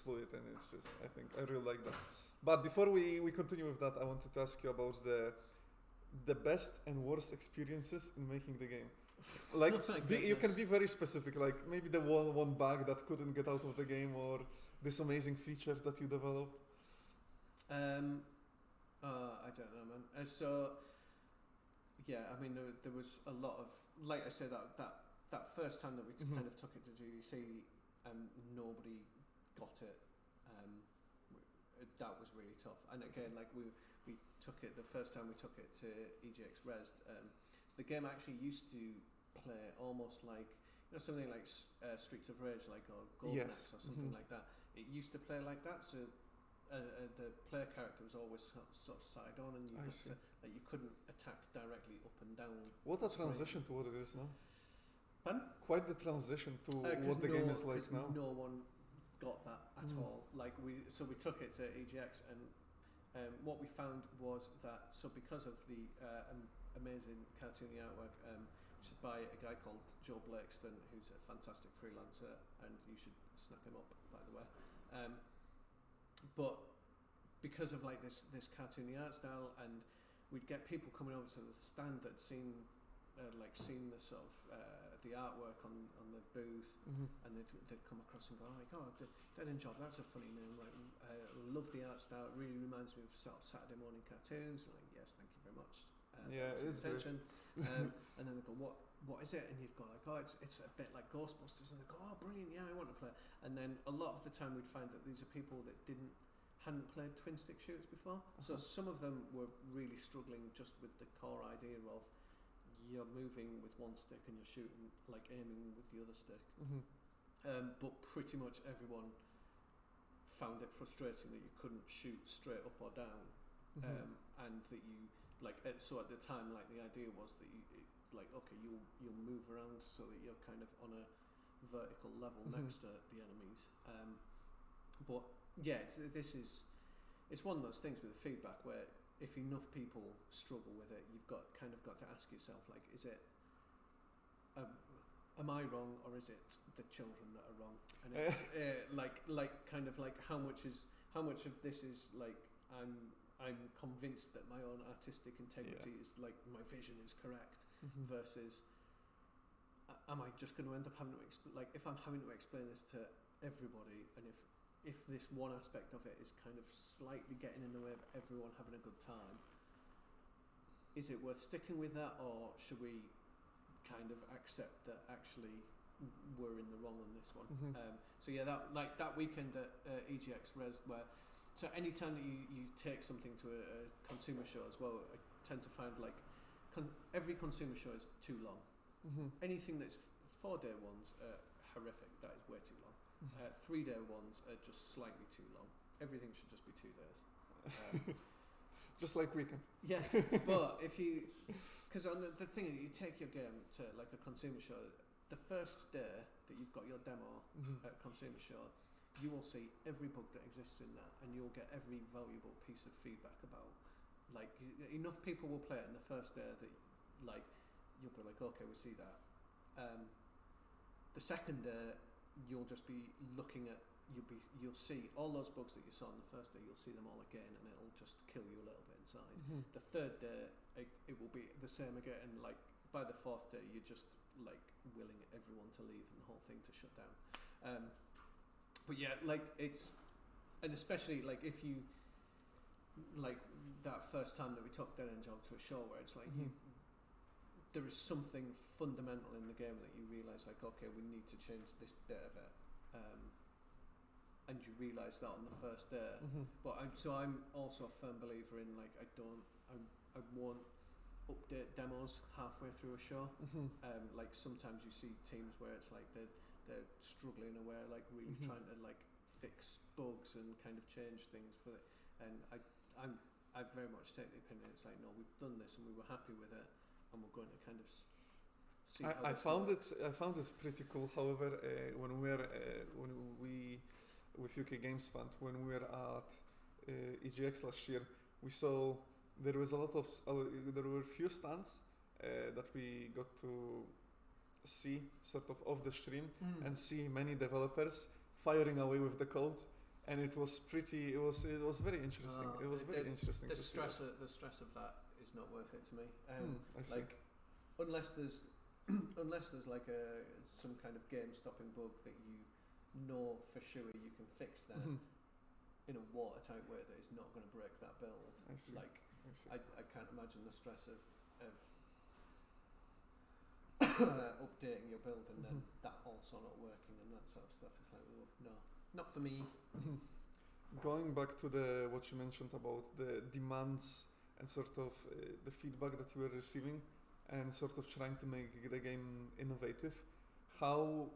fluid, and it's just. I really like that. But before we continue with that, I wanted to ask you about the best and worst experiences in making the game. Like you can be very specific, like maybe the one bug that couldn't get out of the game or this amazing feature that you developed. I don't know, man. So yeah, I mean there was a lot of, like I said, that first time that we kind of took it to GDC, nobody got it. That was really tough. And again, like we took it the first time we took it to EGX Resd. So the game actually used to play almost like something like Streets of Rage, like or Golden Axe or something like that. It used to play like that. So the player character was always sort of side on, and you couldn't attack directly up and down. What a transition to what it is now. Pardon? Quite the transition to what the game is like now. No one got that at all. Like we took it to EGX, and what we found was that because of the amazing cartoony artwork, which is by a guy called Joe Blakeston, who's a fantastic freelancer, and you should snap him up, by the way. But because of like this cartoony art style, and we'd get people coming over to the stand that'd seen the sort of the artwork on the booth, and they'd come across and go like, oh, Dead End Job, that's a funny name. Like, I love the art style. It really reminds me of sort of Saturday morning cartoons. Like, yes, thank you very much. It's attention. And then they go, what is it? And you've got like, oh, it's a bit like Ghostbusters, and they go, oh, brilliant, yeah, I want to play. And then a lot of the time we'd find that these are people that hadn't played twin stick shooters before. So some of them were really struggling just with the core idea of you're moving with one stick and you're shooting, like aiming with the other stick. But pretty much everyone found it frustrating that you couldn't shoot straight up or down, and that you so at the time, like the idea was that you'll move around so that you're kind of on a vertical level next to the enemies. But yeah, it's one of those things with the feedback where if enough people struggle with it, you've got to ask yourself, like, is it am I wrong, or is it the children that are wrong? And it's how much of this is like I'm convinced that my own artistic integrity is like my vision is correct, versus am I just going to end up having to if I'm having to explain this to everybody, and if this one aspect of it is kind of slightly getting in the way of everyone having a good time, is it worth sticking with that, or should we kind of accept that actually we're in the wrong on this one? So yeah, that weekend at EGX Res, where so anytime that you take something to a consumer show as well, I tend to find like every consumer show is too long. Anything that's 4-day ones are horrific. That is way too long. 3-day ones are just slightly too long. Everything should just be 2 days. Just like weekend. Yeah, but if you, because on the thing is, you take your game to like a consumer show, the first day that you've got your demo at a consumer show, you will see every bug that exists in that, and you'll get every valuable piece of feedback about, like, enough people will play it in the first day that, like, you'll be like, okay, we see that. The second day, you'll just be looking at, you'll see all those bugs that you saw on the first day, you'll see them all again, and it'll just kill you a little bit inside. The third day, it will be the same again, and like by the fourth day, you're just like willing everyone to leave and the whole thing to shut down. But yeah, like it's, and especially like if you, like that first time that we took Dead End Job to a show where it's like there is something fundamental in the game that you realise, like, okay, we need to change this bit of it, and you realise that on the first day. But I'm also a firm believer in, like, I won't update demos halfway through a show. Like sometimes you see teams where it's like they're struggling away, like really trying to like fix bugs and kind of change things for it. And I very much take the opinion it's like, no, we've done this and we were happy with it, and we're going to kind of see how I found it pretty cool. However, when we with UK Games Fund, when we were at EGX last year, we saw there was there were few stands that we got to see sort of off the stream and see many developers firing away with the code, and it was very interesting. It was very interesting. The stress of that is not worth it to me. I see. Like unless there's like some kind of game stopping bug that you know for sure you can fix then in a watertight way that is not going to break that build. I see. Like I can't imagine the stress of updating your build and then that also not working and that sort of stuff. It's like, oh, no, not for me. Going back to what you mentioned about the demands and sort of the feedback that you were receiving and sort of trying to make the game innovative, how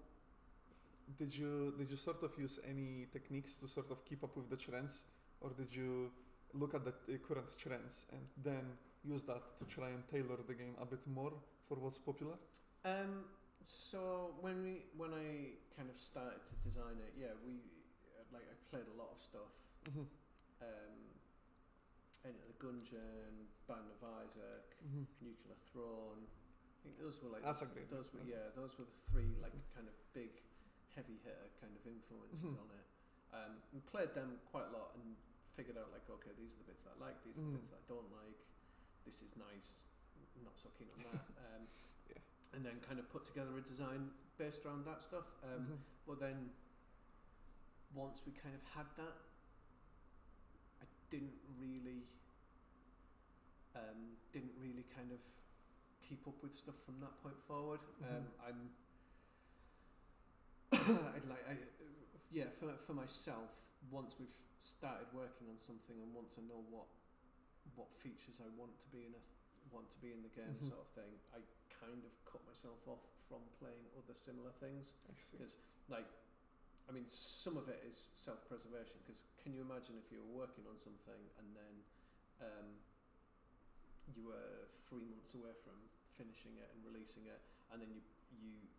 did you sort of use any techniques to sort of keep up with the trends, or did you look at the current trends and then use that to try and tailor the game a bit more for what's popular? So when I kind of started to design it, yeah, I played a lot of stuff. Enter the Gungeon, Band of Isaac, Nuclear Throne. I think those were like those were the three like kind of big heavy hitter kind of influences on it. And played them quite a lot and figured out like, okay, these are the bits that I like, these are the bits that I don't like. This is nice, not so keen on that. And then kind of put together a design based around that stuff. But then once we kind of had that, I didn't really kind of keep up with stuff from that point forward. For myself, once we've started working on something and once I know what features I want to be in the game sort of thing, I kind of cut myself off from playing other similar things, because some of it is self-preservation, because can you imagine if you were working on something and then you were 3 months away from finishing it and releasing it, and then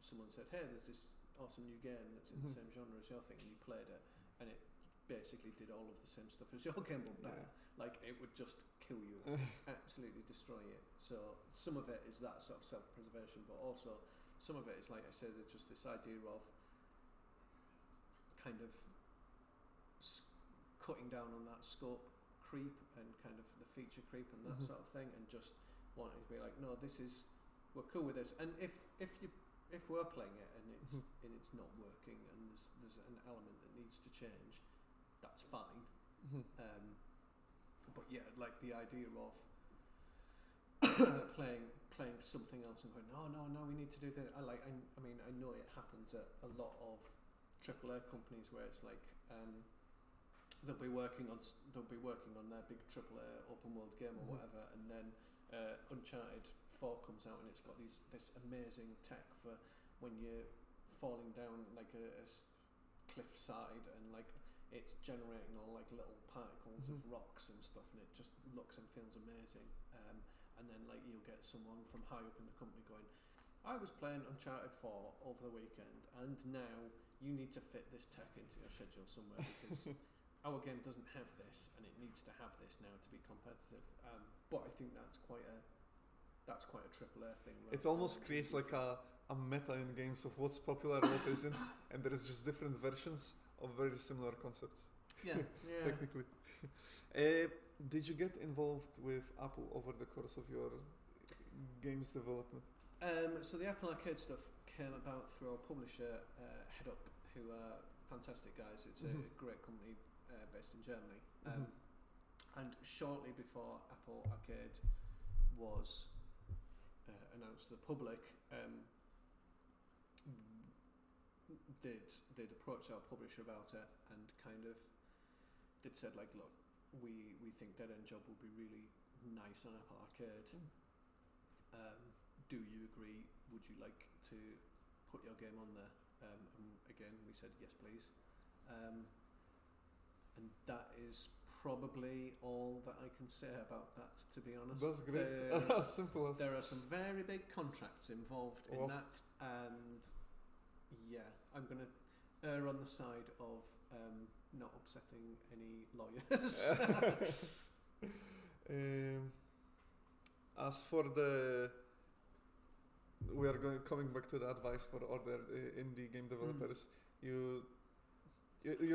someone said, hey, there's this awesome new game that's in the same genre as your thing, and you played it and it basically did all of the same stuff as your game but better. Like, it would just kill you, absolutely destroy you. So some of it is that sort of self-preservation, but also some of it is, like I said, there's just this idea of kind of cutting down on that scope creep and kind of the feature creep and that sort of thing, and just wanting to be like, no, we're cool with this. And if you if we're playing it and it's not working and there's an element that needs to change, that's fine. But yeah, like the idea of playing something else and going, no, we need to do that. I mean, I know it happens at a lot of AAA companies where it's like they'll be working on their big AAA open world game or whatever, and then Uncharted 4 comes out and it's got this amazing tech for when you're falling down like a cliff side, and like it's generating all like little particles of rocks and stuff, and it just looks and feels amazing. And then like you'll get someone from high up in the company going, I was playing Uncharted 4 over the weekend, and now you need to fit this tech into your schedule somewhere because our game doesn't have this, and it needs to have this now to be competitive. But I think that's quite a AAA thing. It almost creates like a meta in games of what's popular and what isn't, and there is just different versions of very similar concepts. Yeah. Technically. Did you get involved with Apple over the course of your games development? So the Apple Arcade stuff came about through our publisher, Head Up, who are fantastic guys. It's a great company based in Germany. And shortly before Apple Arcade was announced to the public, they'd approached our publisher about it and kind of they'd said like, look, we think Dead End Job would be really nice on Apple Arcade. Do you agree? Would you like to put your game on there? And again, we said yes, please. And that is probably all that I can say about that, to be honest. That's great. As simple as. There are some very big contracts involved in that, and yeah, I'm going to err on the side of not upsetting any lawyers. As for the, we are coming back to the advice for other indie game developers. You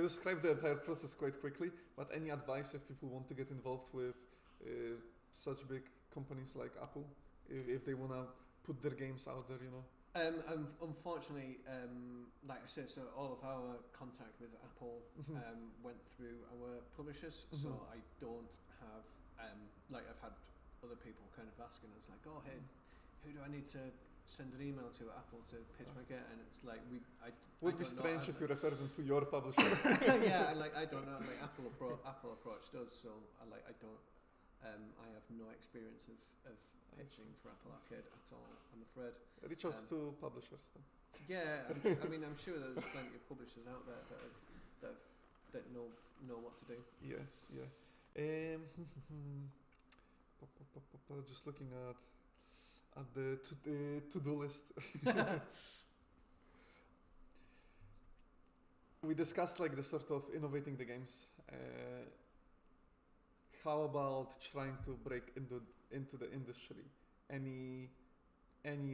described the entire process quite quickly, but any advice if people want to get involved with such big companies like Apple, if they want to put their games out there, you know? Unfortunately, like I said, so all of our contact with Apple went through our publishers, so I don't have, like I've had other people kind of asking us like, oh hey, who do I need to send an email to at Apple to pitch my game? And it's like, would be strange if you refer them to your publisher. Yeah, and like I don't know, like Apple approached us, so I don't, I have no experience of pitching for Apple Arcade at all, I'm afraid. Reach out to publishers then. Yeah, I mean, I'm sure there's plenty of publishers out there that know what to do. Yeah. Just looking at the to-do list. We discussed like the sort of innovating the games. How about trying to break into the industry? Any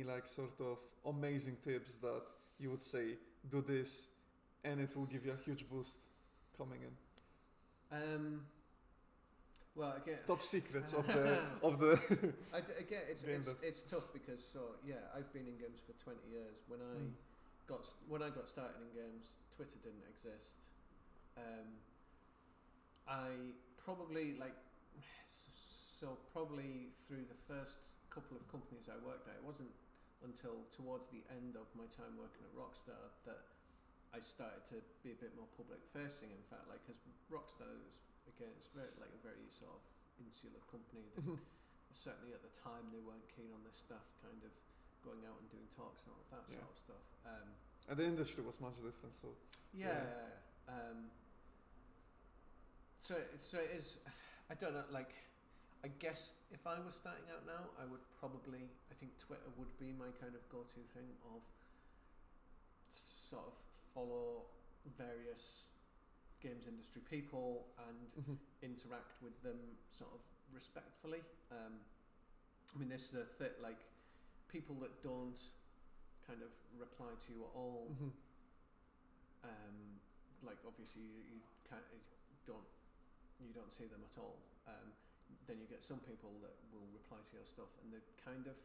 like sort of amazing tips that you would say, do this and it will give you a huge boost coming in? Well, again, top secrets of the again, it's tough because I've been in games for 20 years. When I got started in games, Twitter didn't exist. I probably probably through the first couple of companies I worked at, it wasn't until towards the end of my time working at Rockstar that I started to be a bit more public facing. In fact, like, because Rockstar is, again, it's very like a very sort of insular company. Certainly at the time they weren't keen on this stuff, kind of going out and doing talks and all of that sort of stuff. And the industry was much different, so so it is. I don't know. Like, I guess if I was starting out now, I would probably. I think Twitter would be my kind of go-to thing of sort of follow various games industry people and interact with them sort of respectfully. I mean, this is a like people that don't kind of reply to you at all. Like obviously you don't see them at all. Then you get some people that will reply to your stuff and they kind of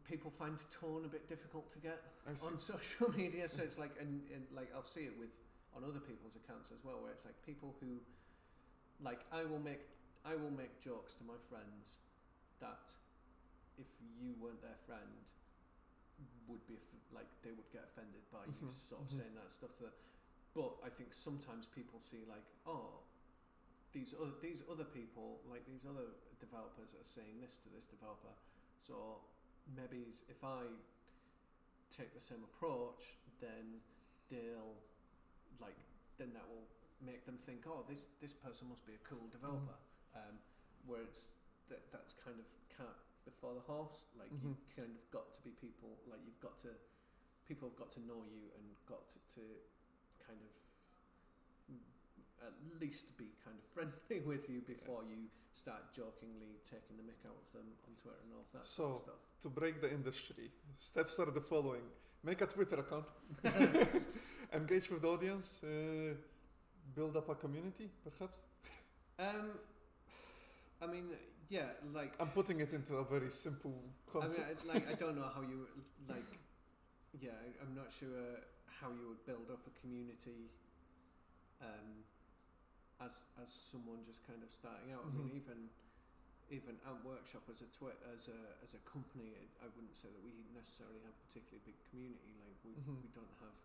people find tone a bit difficult to get on social media. So it's like, and like I'll see it with on other people's accounts as well, where it's like people who, like, I will make jokes to my friends that if you weren't their friend would be like they would get offended by you sort of saying that stuff to them. But I think sometimes people see like, oh, these other people, like these other developers are saying this to this developer, so maybe if I take the same approach, then they'll like, then that will make them think, oh, this person must be a cool developer. Where it's that's kind of cart before the horse. Like you've kind of got to be people. Like people have got to know you and got to kind of at least be kind of friendly with you before you start jokingly taking the mick out of them on Twitter and all of that sort of stuff. To break the industry, steps are the following: make a Twitter account, engage with the audience, build up a community, perhaps. I mean, yeah, like I'm putting it into a very simple concept. I mean, I don't know how you like. Yeah, I'm not sure how you would build up a community. As someone just kind of starting out. I mean, even Ant Workshop as a company, I wouldn't say that we necessarily have a particularly big community. Like we don't have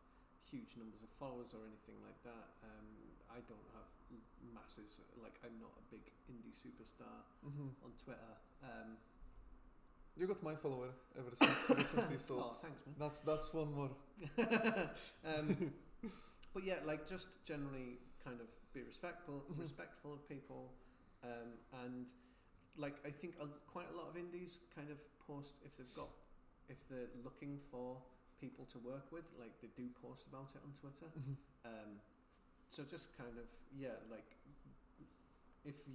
huge numbers of followers or anything like that. I don't have masses. Like I'm not a big indie superstar on Twitter. You got my follower ever since recently, so oh, thanks, man. That's one more. But yeah, like just generally kind of be respectful of people, and like I think quite a lot of indies kind of post if they're looking for people to work with, like they do post about it on Twitter. So just kind of like if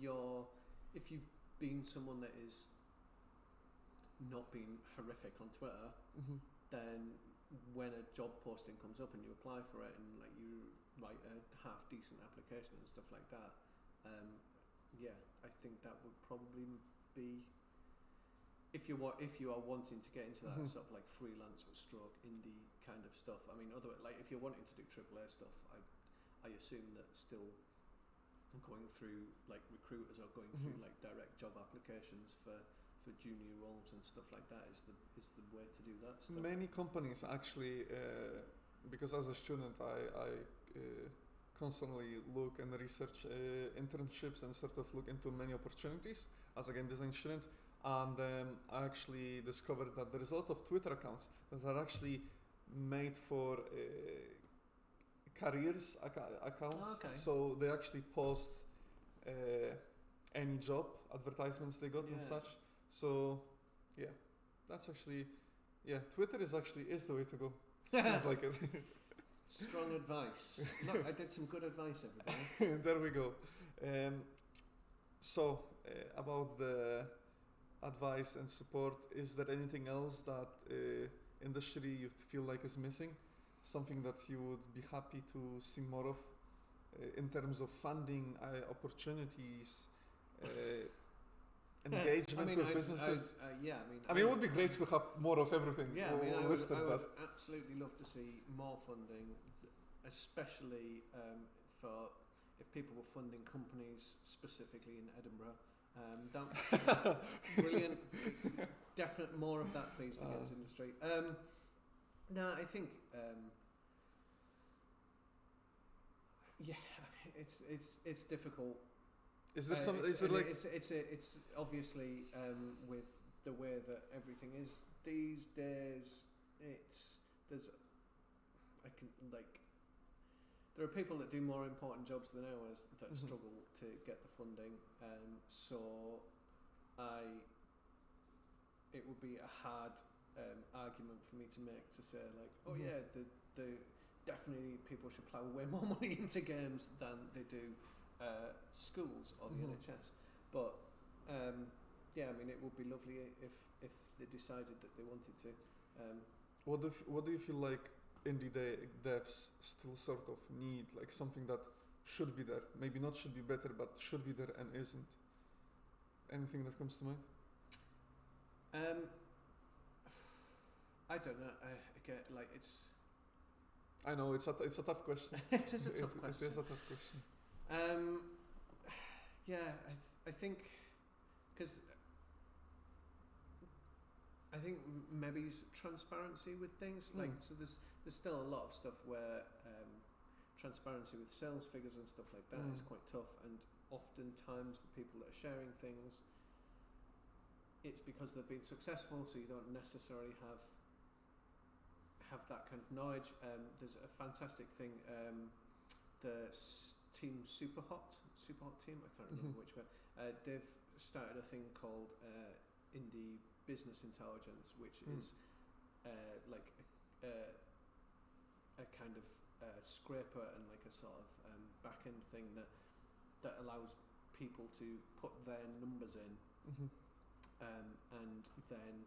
you've been someone that is not being horrific on Twitter, then when a job posting comes up and you apply for it and like you write a half decent application and stuff like that, I think that would probably be if you are wanting to get into that sort of like freelance stroke indie kind of stuff. I mean, like if you're wanting to do AAA stuff, I assume that still going through like recruiters or going through like direct job applications for junior roles and stuff like that is the way to do that stuff. Many companies actually, because as a student I constantly look and research internships and sort of look into many opportunities as a game design student, and I actually discovered that there is a lot of Twitter accounts that are actually made for careers accounts. Oh, okay. So they actually post any job advertisements they got and such. So yeah, that's actually Twitter is the way to go. Seems like it. Strong advice. Look, I did some good advice, everybody. There we go. So about the advice and support, is there anything else that industry you feel like is missing? Something that you would be happy to see more of in terms of funding, opportunities, engagement with businesses? I mean, it would be great to have more of everything. Yeah, I would absolutely love to see more funding, especially for if people were funding companies specifically in Edinburgh. Brilliant. Definite more of that, please, the games industry. No, I think it's difficult. Is there some? It's obviously with the way that everything is these days. There are people that do more important jobs than ours that struggle to get the funding. So it would be a hard argument for me to make to say like, the definitely people should plough way more money into games than they do schools or the NHS. But I mean, it would be lovely if they decided that they wanted to. What do you feel like indie devs still sort of need, like something that should be there, maybe not should be better, but should be there and isn't? Anything that comes to mind? I don't know. Again, like it's. I know it's a tough question. It is a tough question. It is a tough question. Yeah, I think because I think maybe transparency with things like so there's still a lot of stuff where transparency with sales figures and stuff like that is quite tough, and oftentimes the people that are sharing things, it's because they've been successful, so you don't necessarily have that kind of knowledge. There's a fantastic thing, the team Superhot team, I can't remember which one. They've started a thing called Indie Business Intelligence, which is like a kind of scraper and like a sort of back end thing that allows people to put their numbers in, and then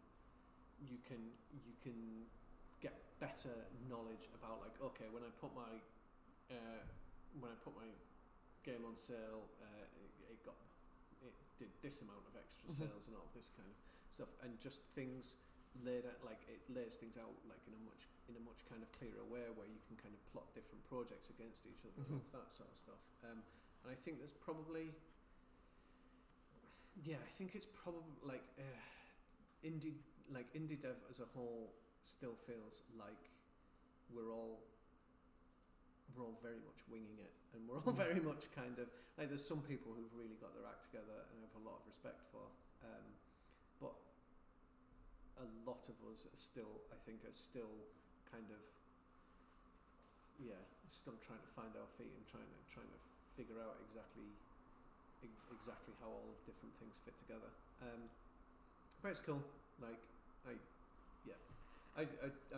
you can get better knowledge about like, okay, when I put my game on sale, it did this amount of extra sales and all of this kind of stuff, and just things laid out, like it lays things out like in a much kind of clearer way where you can kind of plot different projects against each other and that sort of stuff. And I think there's probably, I think it's probably like indie dev as a whole still feels like we're all very much winging it, and we're all very much kind of like, there's some people who've really got their act together and I have a lot of respect for, but a lot of us are still kind of still trying to find our feet and trying to figure out exactly how all of different things fit together. But it's cool. Like I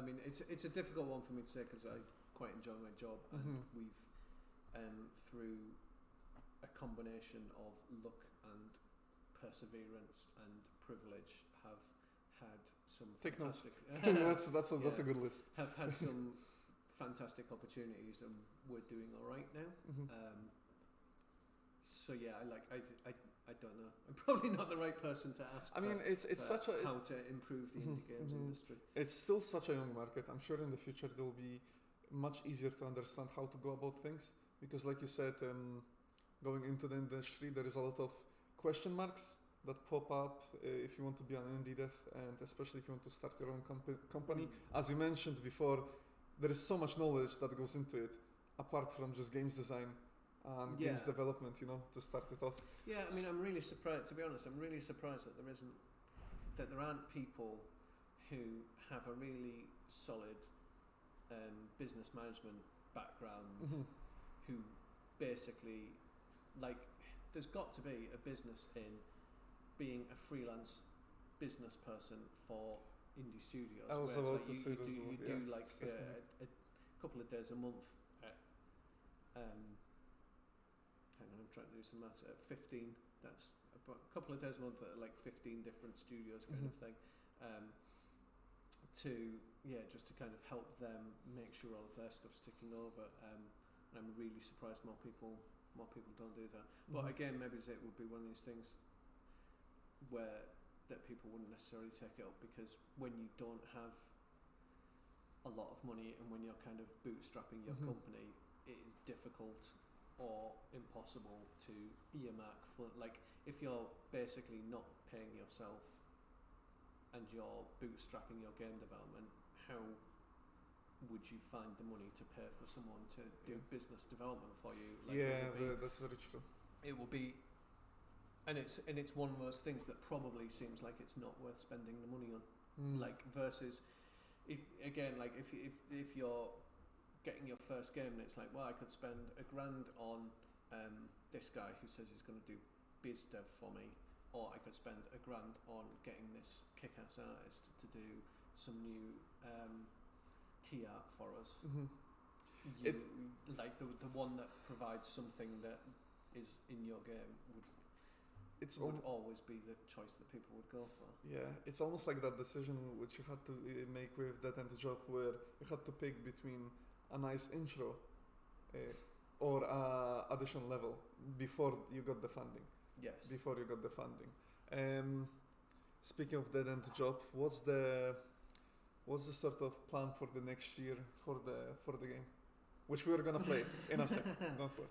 mean it's a difficult one for me to say because I quite enjoy my job, and we've through a combination of luck and perseverance and privilege have had some fantastic that's a good list. Have had some fantastic opportunities, and we're doing all right now. So yeah, I don't know. I'm probably not the right person to ask. I mean, it's such a how to improve the indie games industry. It's still such a young market. I'm sure in the future there will be much easier to understand how to go about things, because like you said, going into the industry there is a lot of question marks that pop up if you want to be an indie dev, and especially if you want to start your own company. As you mentioned before, there is so much knowledge that goes into it apart from just games design and games development, to start it off. Yeah, I mean, I'm really surprised, to be honest, I'm really surprised that there aren't people who have a really solid business management background who basically, like, there's got to be a business in being a freelance business person for indie studios. I was about to say you do like a couple of days a month at, hang on, I'm trying to do some maths, at 15, that's a couple of days a month at like 15 different studios kind of thing, just to kind of help them make sure all of their stuff's ticking over, and I'm really surprised more people don't do that. But again, maybe it would be one of these things where that people wouldn't necessarily take it up, because when you don't have a lot of money and when you're kind of bootstrapping your company, it is difficult or impossible to earmark for, like, if you're basically not paying yourself and you're bootstrapping your game development, how would you find the money to pay for someone to do business development for you? Like, that's very true. It will be, and it's one of those things that probably seems like it's not worth spending the money on. Like, versus if you're getting your first game and it's like, well, I could spend $1,000 on this guy who says he's going to do biz dev for me, or I could spend $1,000 on getting this kick-ass artist to do some new key art for us. Like the one that provides something that is in your game would always be the choice that people would go for. Yeah, it's almost like that decision which you had to make with Dead End Job, where you had to pick between a nice intro or additional level before you got the funding. Yes. Before you got the funding. Speaking of Dead End Job, what's the what's the sort of plan for the next year for the game, which we are gonna play in a second. Don't worry.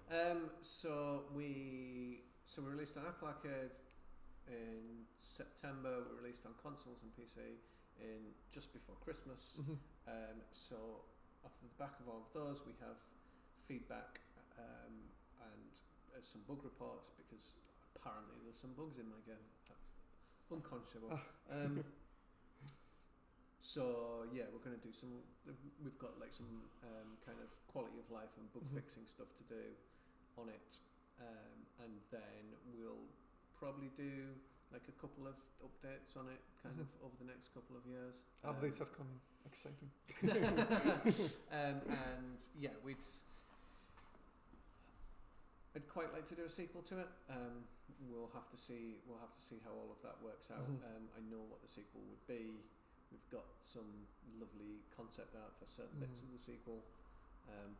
So we released on Apple Arcade in September. We released on consoles and PC in just before Christmas. So off the back of all of those, we have feedback and some bug reports, because apparently there's some bugs in my game. Unconscionable. So yeah, we're going to do some. We've got like some kind of quality of life and bug fixing stuff to do on it, and then we'll probably do like a couple of updates on it, kind of over the next couple of years. Updates are coming. Exciting. And yeah, I'd quite like to do a sequel to it. We'll have to see how all of that works out. I know what the sequel would be. We've got some lovely concept art for certain bits of the sequel.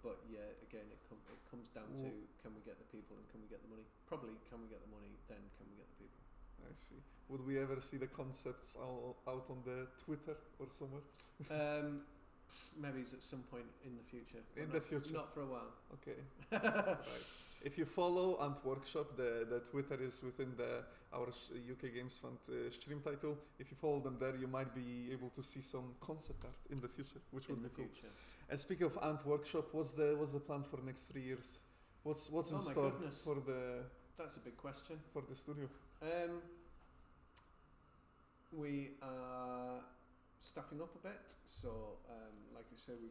But yeah, again, it comes down to, can we get the people and can we get the money? Probably, can we get the money, then can we get the people? I see. Would we ever see the concepts out on the Twitter or somewhere? Maybe it's at some point in the future. The future? Not for a while. Okay. Right. If you follow Ant Workshop, the Twitter is within our UK Games Fund stream title. If you follow them there, you might be able to see some concept art in the future, which would be cool. And speaking of Ant Workshop, what's the plan for the next 3 years? What's in store for the? That's a big question. For the studio. We are staffing up a bit. So, like you said,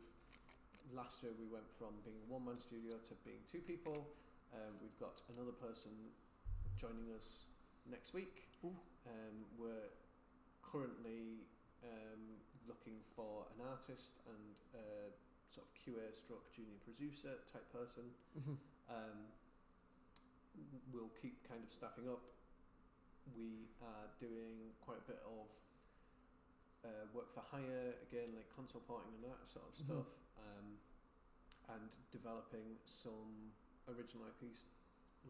last year we went from being a one-man studio to being 2 people. We've got another person joining us next week. We're currently looking for an artist and a sort of QA stroke junior producer type person. We'll keep kind of staffing up. We are doing quite a bit of work for hire, again, like console porting and that sort of stuff, and developing some original IPs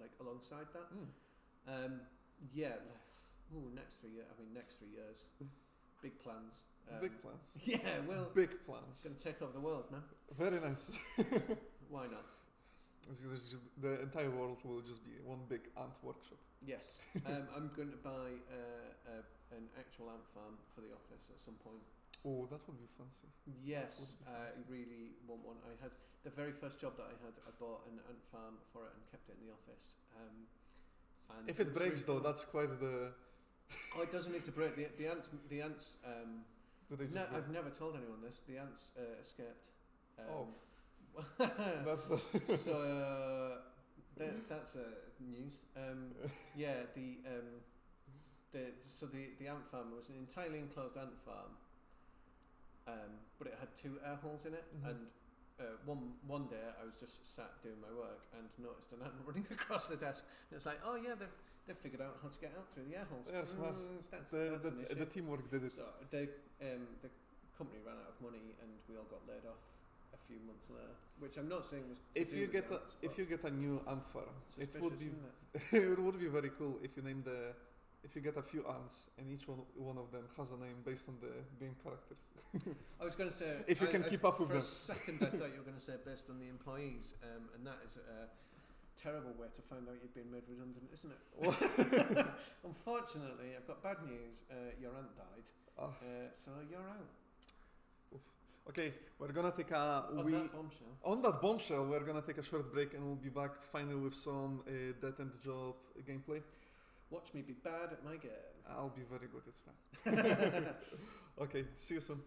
like alongside that. Next 3 years. I mean, next 3 years, big plans. Big plans. Yeah, well, big plans. Going to take over the world, man. Very nice. Why not? The entire world will just be one big ant workshop. Yes. I'm going to buy an actual ant farm for the office at some point. Oh, that would be fancy. Yes, I really want one. I had the very first job that I had. I bought an ant farm for it and kept it in the office. And if it breaks, though, that's quite the. Oh, it doesn't need to break. The ants. Do they just I've never told anyone this. The ants escaped. That's so. That's news. Yeah, the ant farm was an entirely enclosed ant farm, but it had 2 air holes in it. And one day I was just sat doing my work and noticed an ant running across the desk. And it's like, oh yeah, they've figured out how to get out through the air holes. They're smart. That's an issue. The teamwork did it. So the company ran out of money and we all got laid off a few months later, which I'm not saying was if you get a new ant farm, it would be it would be very cool if you name if you get a few ants and each one of them has a name based on the game characters. I was going to say if you can keep up with them. For a second I thought you were going to say based on the employees, and that is a terrible way to find out you've been made redundant, isn't it? Unfortunately, I've got bad news. Your ant died, so you're out. Okay, we're gonna take on that bombshell, we're gonna take a short break and we'll be back finally with some Dead End Job gameplay. Watch me be bad at my game. I'll be very good, it's fine. Okay, see you soon.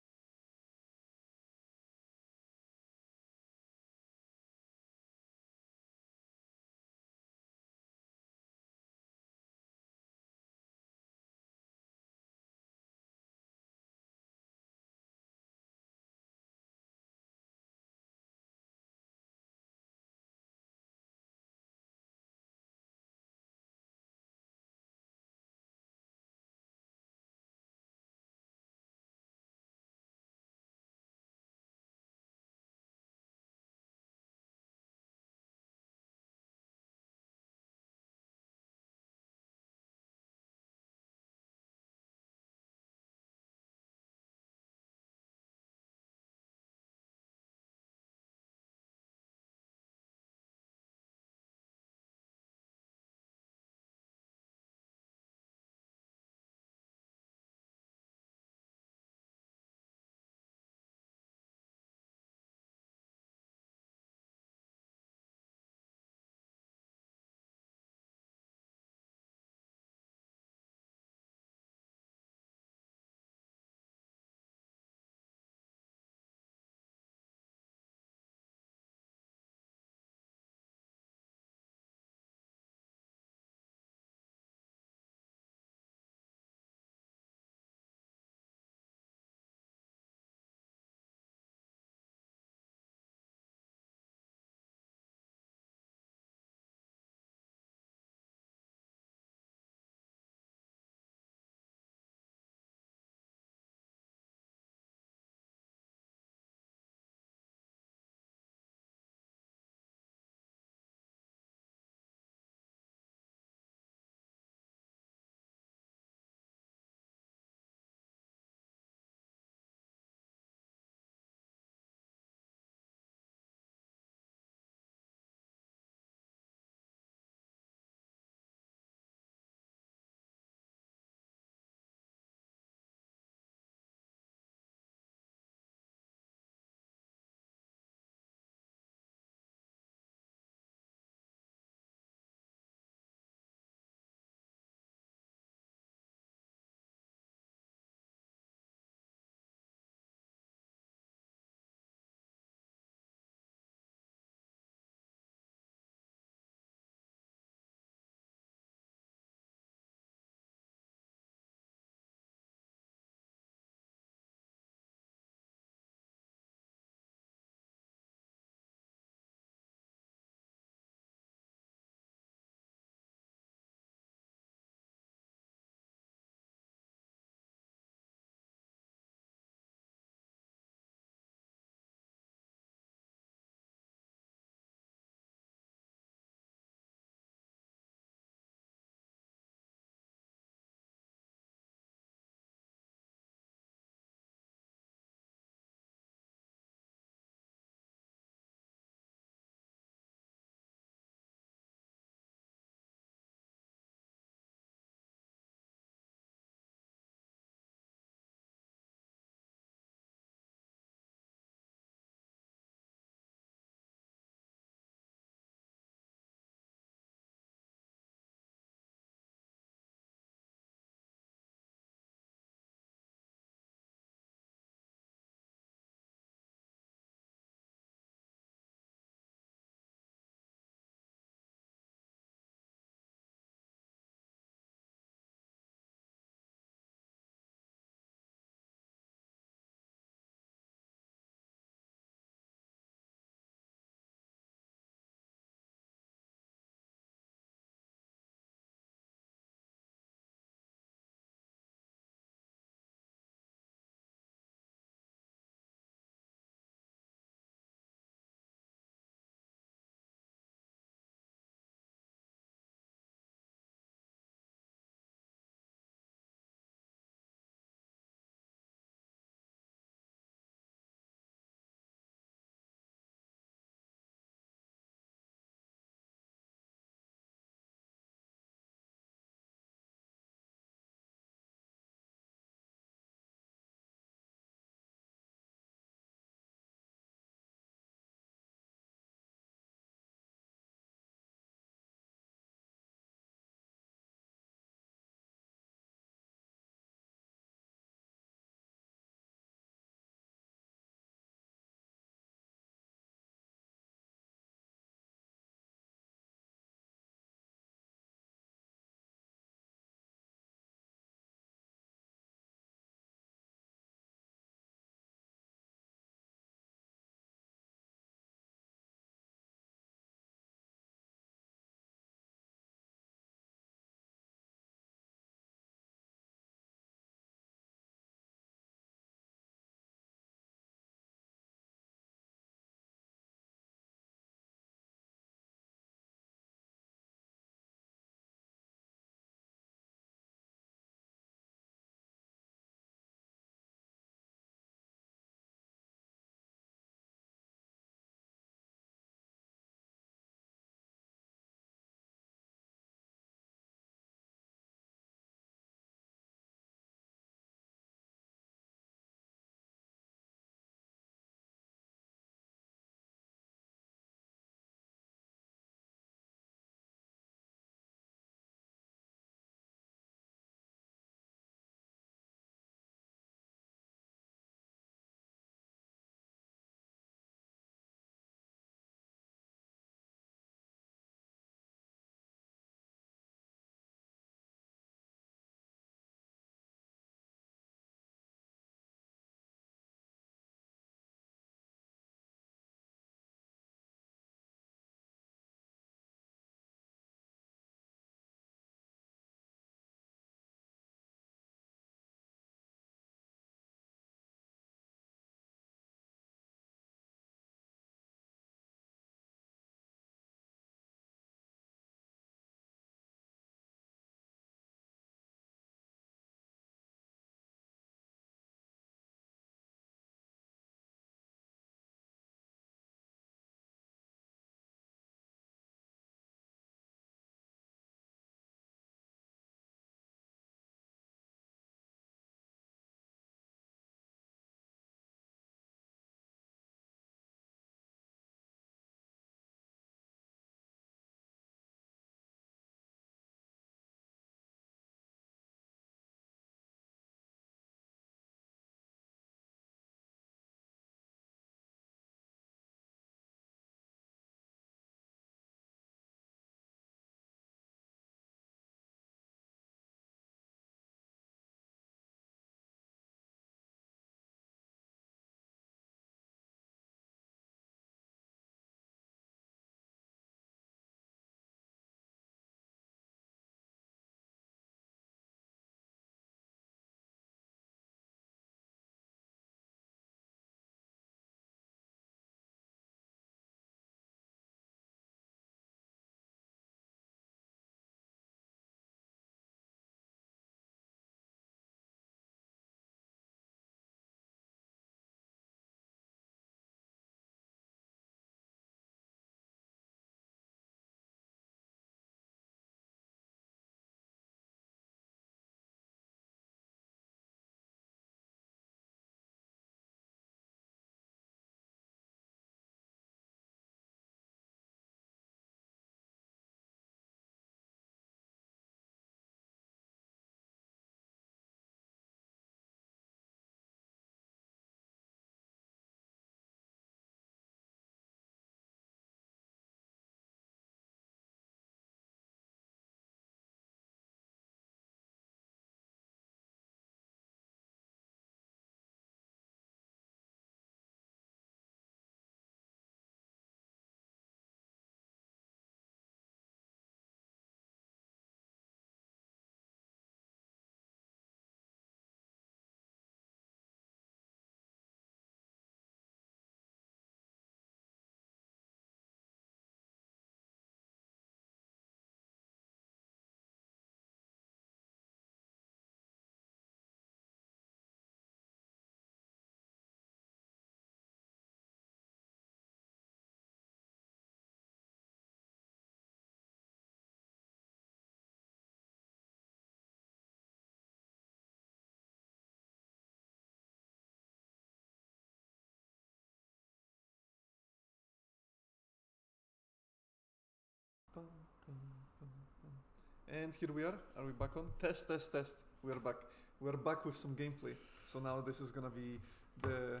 And here we are. Are we back on? Test, test, test. We are back. We are back with some gameplay. So now this is gonna be the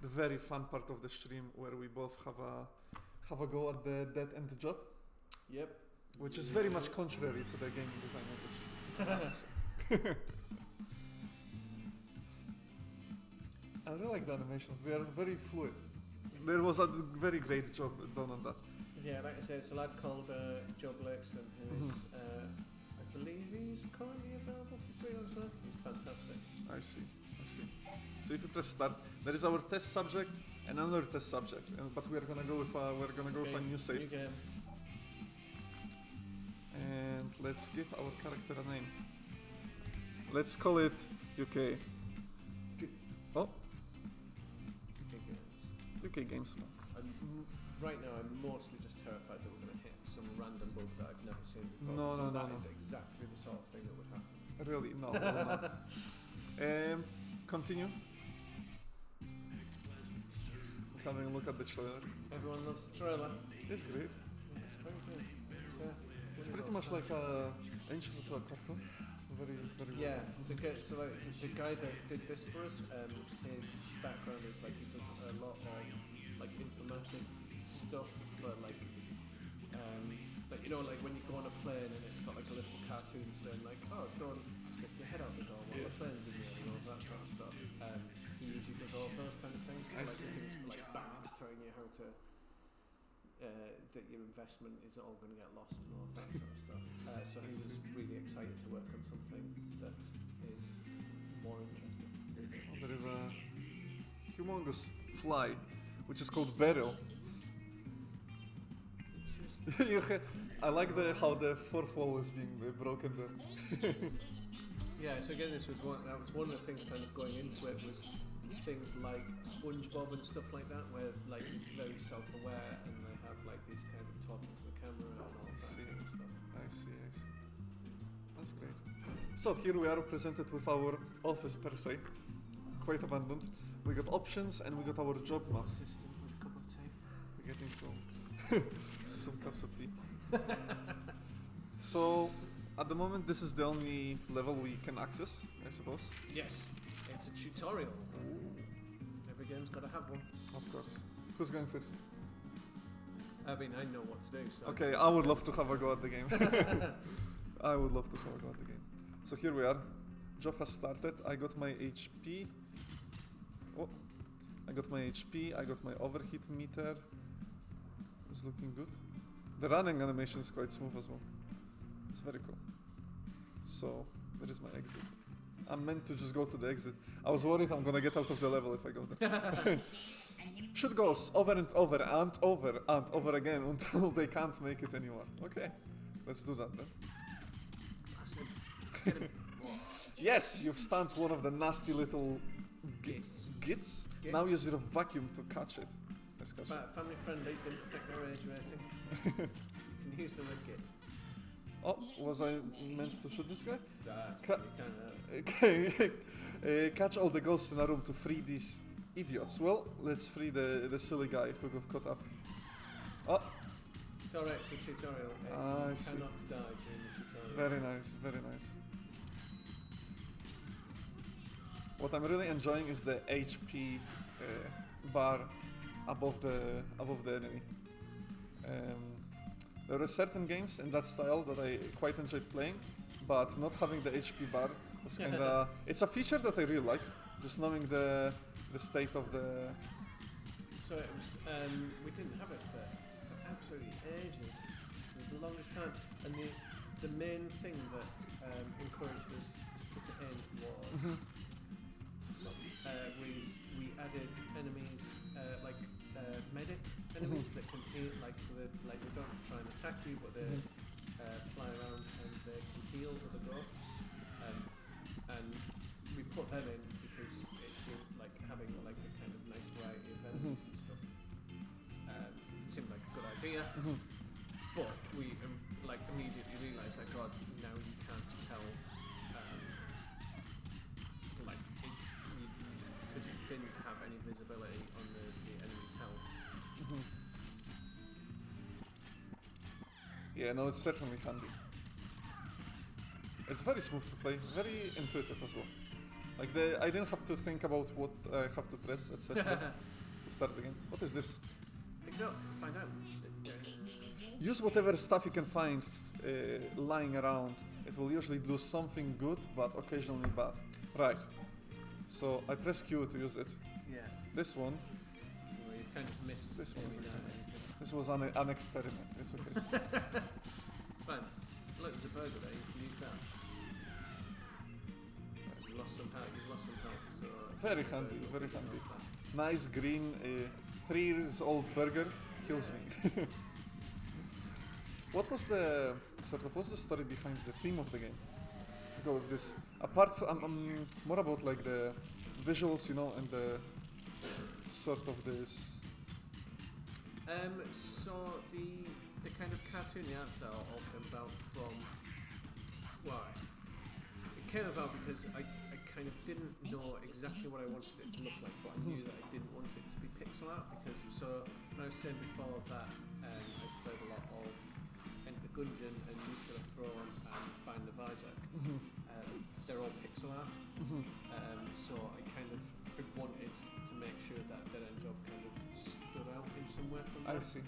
very fun part of the stream where we both have a go at the dead end job. Yep. Which is very much contrary to the game design edition. I really like the animations. They are very fluid. There was a very great job done on that. Yeah, like I said, it's a lad called Joe Blakeson, who's, I believe he's currently available for freelance work. He's fantastic. I see. So if you press start, there is our test subject and another test subject, but we are gonna go with a new save. New game. And let's give our character a name. Let's call it UK. Oh, UK Games. Right now, I'm mostly just terrified that we're going to hit some random bug that I've never seen before. No. That is exactly the sort of thing that would happen. Really? No, we will not. Continue. Having a look at the trailer. Everyone loves the trailer. It's great. It's very good. It's pretty much like a ancient to a cartoon. Very yeah. The guy that did this for us, his background is like he does a lot of like informatic stuff for like you know, like when you go on a plane and it's got like a little cartoon saying like, oh, don't stick your head out the door while the plane's in the air, you know, that sort of stuff. He usually does all of those kind of things. Like things for like banks telling you how to that your investment is all going to get lost and all of that sort of stuff. So he was really excited to work on something that is more interesting. There is a humongous fly, which is called Beryl. I like how the fourth wall is being broken there. Yeah, so again, that was one of the things kind of going into it was things like SpongeBob and stuff like that, where like it's very self-aware and they have like these kind of talking to the camera and all that kind of stuff. I see. That's great. So here we are presented with our office per se, quite abandoned. We got options and we got our job map. Assistant with a cup of tea. We're getting some cups of tea. So at the moment this is the only level we can access, I suppose. Yes, it's a tutorial. Ooh. Every game's got to have one. Of course. Who's going first? I mean, I know what to do. So okay, I would love to have a go at the game. I would love to have a go at the game. So here we are. Job has started. I got my HP. Oh, I got my HP. I got my overheat meter. It's looking good. The running animation is quite smooth as well. It's very cool. So there is my exit. I'm meant to just go to the exit. I was worried I'm gonna get out of the level if I go there. Shoot goes over and over and over and over again until they can't make it anymore. Okay, let's do that then. Yes, you've stunned one of the nasty little gits. Now use your vacuum to catch it. Let's catch it. Family friendly, didn't affect their age rating. You can use the red git. Oh, was I meant to shoot this guy? Okay. Catch all the ghosts in a room to free these idiots. Well, let's free the silly guy who got caught up. Oh! It's alright, it's a tutorial. I you see. cannot die during the tutorial. Very nice, very nice. What I'm really enjoying is the HP bar above the enemy. There are certain games in that style that I quite enjoyed playing, but not having the HP bar was kinda... It's a feature that I really like, just knowing the state of the... So it was, we didn't have it for absolutely ages, for the longest time, and the main thing that encouraged us to put it in was we added enemies like medic enemies that can heal, like so that like they don't try and attack you, but they fly around and they can heal other ghosts. And we put them in because it seemed like having like a kind of nice variety of enemies and stuff seemed like a good idea. But we like immediately realised that God, now you can't tell. Like you because it didn't have any visibility on the enemy's health. Yeah, no, it's certainly handy. It's very smooth to play, very intuitive as well. Like I didn't have to think about what I have to press, etc. to start the game. What is this? No, find out. Use whatever stuff you can find lying around. It will usually do something good, but occasionally bad. Right. So I press Q to use it. Yeah. This one. Well, you kind of missed This one. anything. This was an experiment. It's okay. Fine. Look, there's a burger there. You can use that. You've lost some health. So Very handy. Very handy. Nice green 3 years old burger kills me. What's the story behind the theme of the game? To go with this. Apart from more about like the visuals, and the sort of this. So the kind of cartoony art style all came about from. Well, it came about because I kind of didn't know exactly what I wanted it to look like, but I knew that I didn't want it to be pixel art because when I was saying before that I played a lot of Enter Gungeon and Nuclear Throne and Bind the Isaac. They're all pixel art. So I kind of wanted to make sure that Dead End Job kind of stood out in some way from that. I see.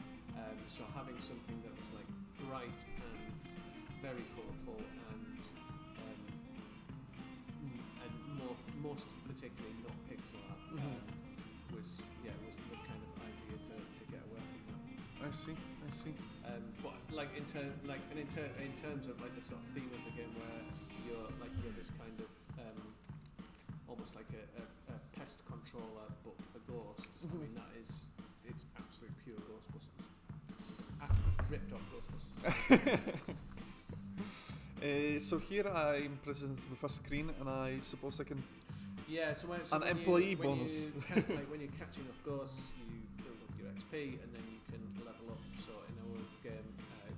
So having something that was like bright and very colourful and most particularly not pixel art was the kind of idea to get away from that. I see. But like in terms of like the sort of theme of the game where you're this kind of almost like a pest controller but for ghosts. I mean it's absolute pure Ghostbusters. Ripped off Ghostbusters. So here I'm presented with a screen, and I suppose I can. Yeah, so when employee bonus. When you're catching off ghosts, you build up your XP, and then you can level up. So in our game,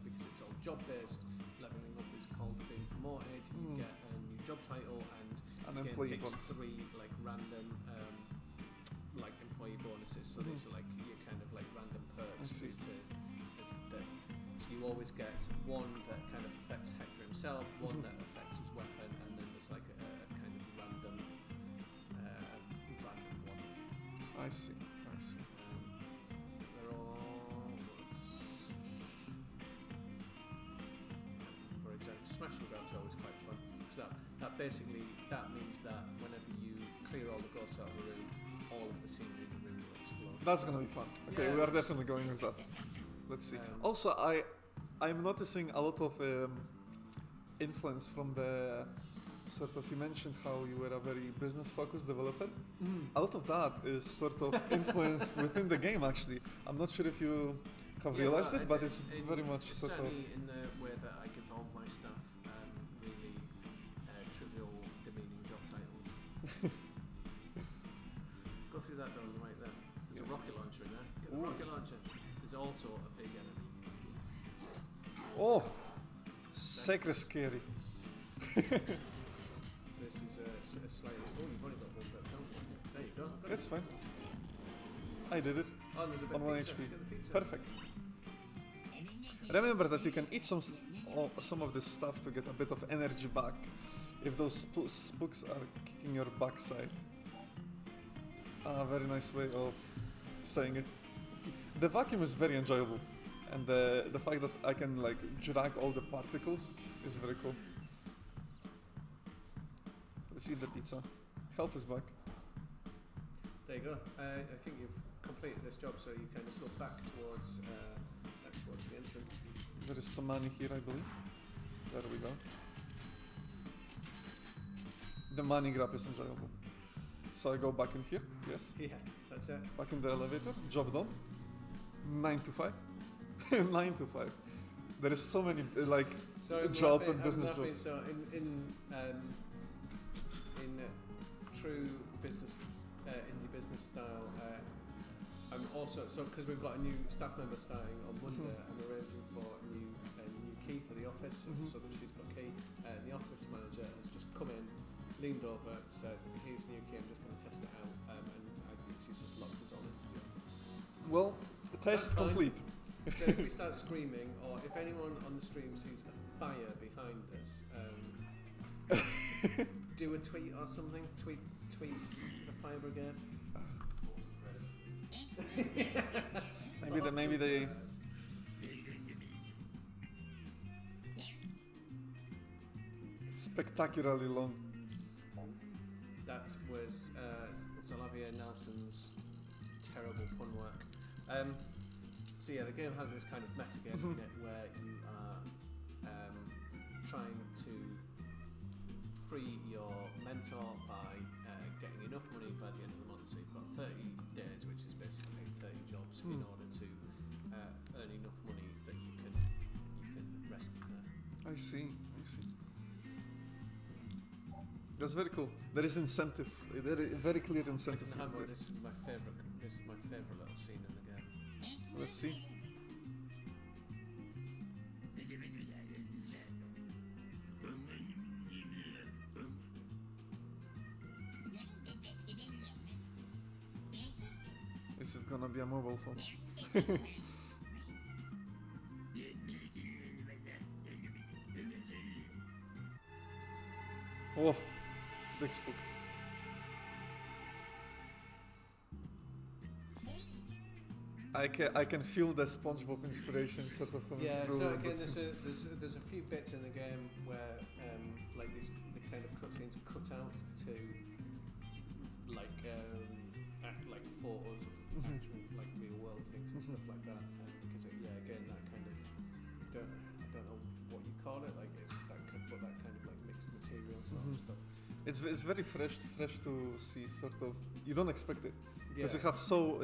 because it's all job based, leveling up is called being promoted. You get a new job title, and An the employee game picks bonus. 3 like random like employee bonuses. So these are like your kind of like random perks. So you always get one that kind of affects Hector himself, one that affects his weapon, and then there's like a kind of random one. I see. They're all. For example, smash and grab is always quite fun because that basically means that whenever you clear all the ghosts out of a room, all of the scenery in the room will explode. That's gonna be fun. Okay, Yeah. we are definitely going with that. Let's see. Also, I'm noticing a lot of influence from the sort of. You mentioned how you were a very business-focused developer. A lot of that is sort of influenced within the game. Actually, I'm not sure if you have realized it, but it's very much sort of. Certainly in the way that I give all my stuff really trivial, demeaning job titles. Go through that door on the right there. There's a rocket launcher in there. Get the rocket launcher. There's also a big enemy. Oh, sacred scary. So this is a slightly. Oh, you've only got one bit of film. There you go. Got It's it. fine. I did it. Oh, and there's a bit on of 1 pizza. HP. Get the pizza. Perfect. Remember that you can eat some of this stuff to get a bit of energy back if those spooks are kicking your backside. Very nice way of saying it. The vacuum is very enjoyable, and the fact that I can like drag all the particles is very cool. Let's eat the pizza. Health is back. There you go. I think you've completed this job, so you kind of go back towards the entrance. There is some money here, I believe. There we go. The money grab is enjoyable. So I go back in here. Yes. Yeah, that's it. Back in the elevator. Job done. 9 to 5. 9 to 5. There is so many job and business jobs. So in true business indie business style, I'm also because we've got a new staff member starting on Monday. I'm arranging for a new key for the office, so that she's got key. The office manager has just come in, leaned over, said, "Here's new key. I'm just going to test it out," and I think she's just locked us all into the office. Well, the test complete. So if we start screaming, or if anyone on the stream sees a fire behind us, do a tweet or something. Tweet the fire brigade. Maybe they. Spectacularly long. That was Xavier Nelson's terrible pun work. So yeah, the game has this kind of meta game in it where you are trying to free your mentor by getting enough money by the end of the month. So you've got 30 days, which is basically 30 jobs in order to earn enough money that you can rescue her. I see. That's very cool. There is incentive. There is very clear incentive. This is my favorite. This is my favorite little scene in the game. Let's see. Is it gonna be a mobile phone? Oh, big spook. I can feel the SpongeBob inspiration sort of coming through. So again, there's a few bits in the game where like the kind of cutscenes cut out to like photos of actual like real world things and stuff like that. Because again, that kind of I don't know what you call it. Like it's that kind of like mixed material sort of stuff. It's very fresh to see. Sort of, you don't expect it because Yeah. you have so.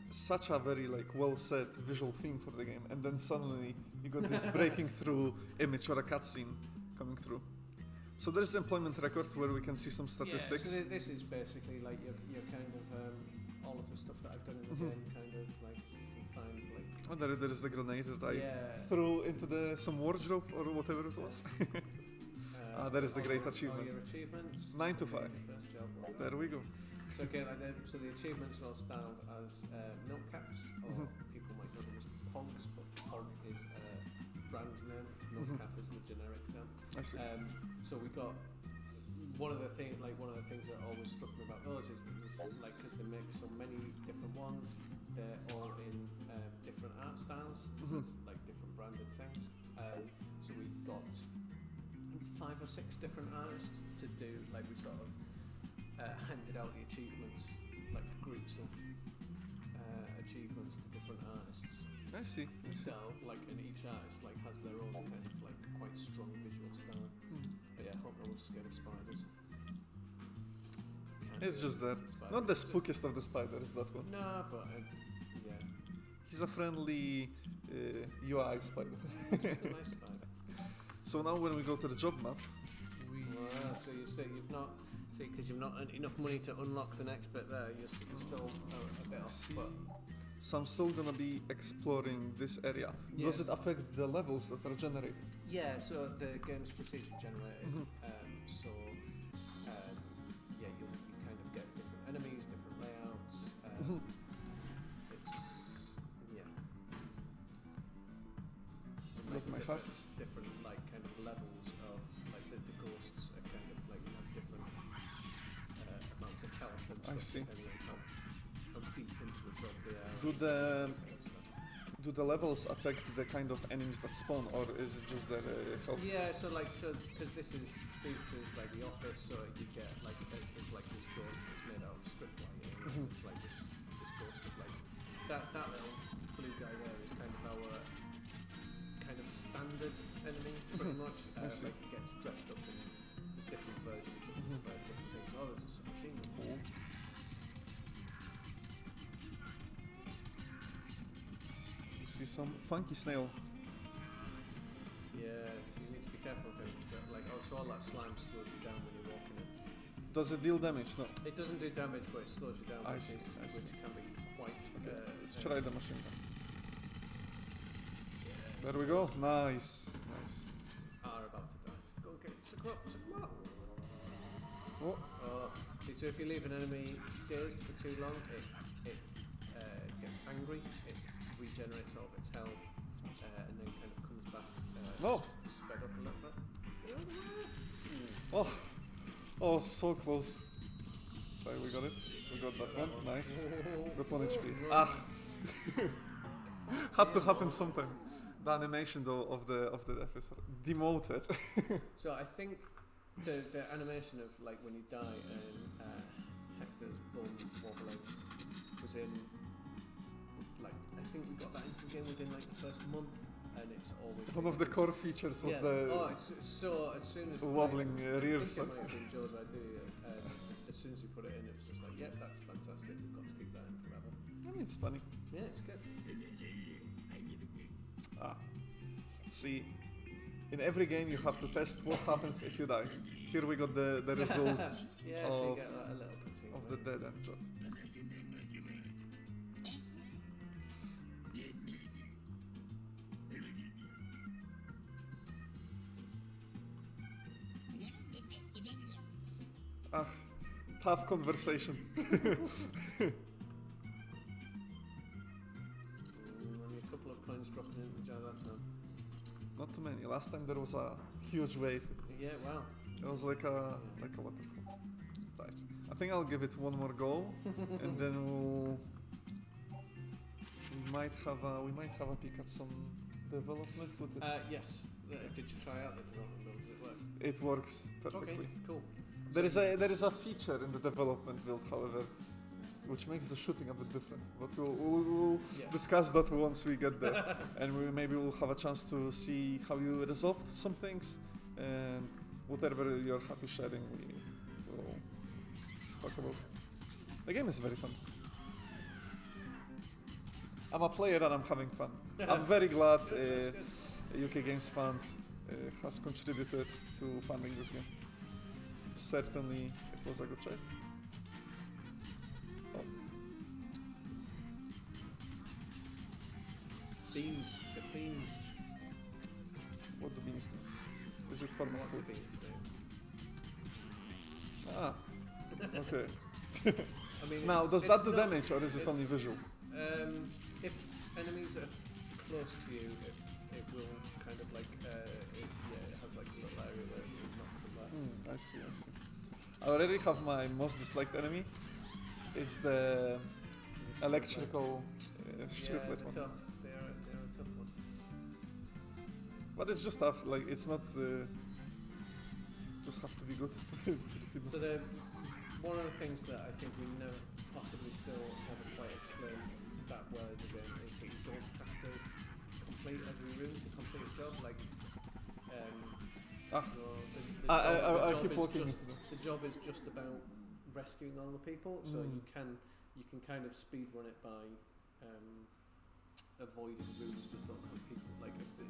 Such a very like well set visual theme for the game, and then suddenly you got this breaking through image or a cutscene coming through. So there's the employment record where we can see some statistics. Yeah, so this is basically like your kind of all of the stuff that I've done in the game. Kind of like you can find like. Oh, there is the grenade that I threw into some wardrobe or whatever it was. That is the great achievement. All your achievements. 9 to 5. First job. There we go. So again, so the achievements are all styled as milk caps, or people might know them as pogs, but pog is a brand name. Milk cap is the generic term. I see. So we got one of the things that always struck me about those is that there's, like, because they make so many different ones, they're all in different art styles, like different branded things. So we got 5 or 6 different artists to do, like we sort of handed out the achievements, like groups of achievements to different artists. I see. So, like, and each artist like has their own kind of like quite strong visual style. But yeah, hope no one's scared of spiders. It's just that. Not the spookiest of the spiders, that one. No, but yeah. He's a friendly UI spider. Just a nice spider. So now when we go to the job map, so you say you've not. Because you've not earned enough money to unlock the next bit there, you're still a bit off. But so I'm still gonna be exploring this area. Yes. Does it affect the levels that are generated? Yeah, so the game's procedure generated. You kind of get different enemies, different layouts. It's Look, my hearts. Different like kind of levels of like the ghosts are kind of like have different amounts of health and stuff. I see. Depending on how deep into the drop they are. Do the levels affect the kind of enemies that spawn, or is it just their health? Yeah, so because this is like the office, so you get like it's like this ghost that's made out of strip lighting. It's like this ghost of like that little blue guy there is kind of our kind of standard enemy, pretty much. Like he gets dressed up in different versions of different things. Oh, there's a submachine gun. See some funky snail. Yeah, you need to be careful of him. Like, also all that slime slows you down when you're walking in. Does it deal damage? No. It doesn't do damage, but it slows you down, I which see. can be quite. Okay, let's try the machine gun. There we go. Nice. Are about to die. Go and get it. Suck 'em up. Oh. See, so if you leave an enemy dazed for too long, it gets angry. It regenerates all of its health, and then kind of comes back sped up a little bit. Oh, so close. Right, we got it. We got that one. Nice. Got 1 HP. Had to happen sometime. The animation though of the death is demoted. So I think the animation of like when you die and Hector's bone wobbling was in like I think we got that into the game within like the first month, and it's always one of the core features was it's so as soon as wobbling rear I side. think it might have been Joe's idea. As soon as you put it in, it was just like, yeah, that's fantastic. We've got to keep that in forever. I mean, it's funny. Yeah, it's good. See, in every game you have to test what happens if you die. Here we got the result yeah, so you get that a little cutscene of the dead end job. Tough conversation. Only a couple of coins dropping into the jar that time. Not too many. Last time there was a huge wave. Yeah, wow. It was like a waterfall. Right. I think I'll give it one more go, and then we might have a peek at some development with it. Yes. Did you try out the development? Does it work? It works perfectly. Okay, cool. There is a feature in the development build, however, which makes the shooting a bit different. But we'll discuss that once we get there, and maybe we'll have a chance to see how you resolved some things, and whatever you're happy sharing, we will talk about. The game is very fun. I'm a player and I'm having fun. I'm very glad UK Games Fund has contributed to funding this game. Certainly, it was a good choice. Oh. Beans. The beans. What do beans do? Is it for What food? do beans do? Ah. Okay. I mean, Now, does that do damage or is it only visual? If enemies are close to you, it will kind of like it has like a little area where it will knock them back. I see. I already have my most disliked enemy. It's the electrical striplet one. Tough. They're a tough one. But it's just tough. Like it's not. Just have to be good. So one of the things that I think we never possibly still haven't quite explained that well in the game is that you don't have to complete every room to complete a job. Like, I keep walking. The job is just about rescuing all the people, so you can kind of speed run it by avoiding rooms that don't have people. Like if you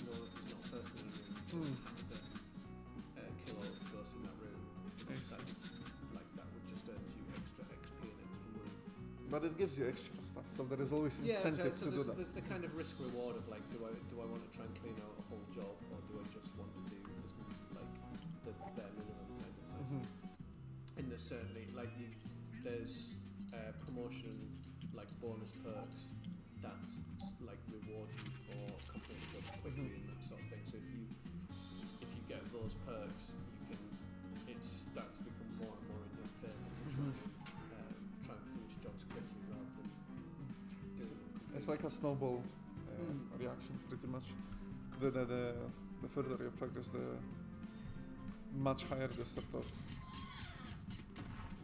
know if there's not a person in the room, you have to kill all the ghosts in that room. That's like that would just earn you extra XP and extra money. But it gives you extra stuff, so there is always incentive so to do that. There's the kind of risk reward of like, do I want to try and clean out a whole job, or do I just want to do like the bare minimum kind of thing? And there's certainly like there's promotion like bonus perks that like reward you for completing a job quickly and that sort of thing. So if you get those perks, it starts to become more and more in your favour to try and finish jobs quickly rather than doing them. It's like a snowball reaction, pretty much. The further you progress, the much higher the sort of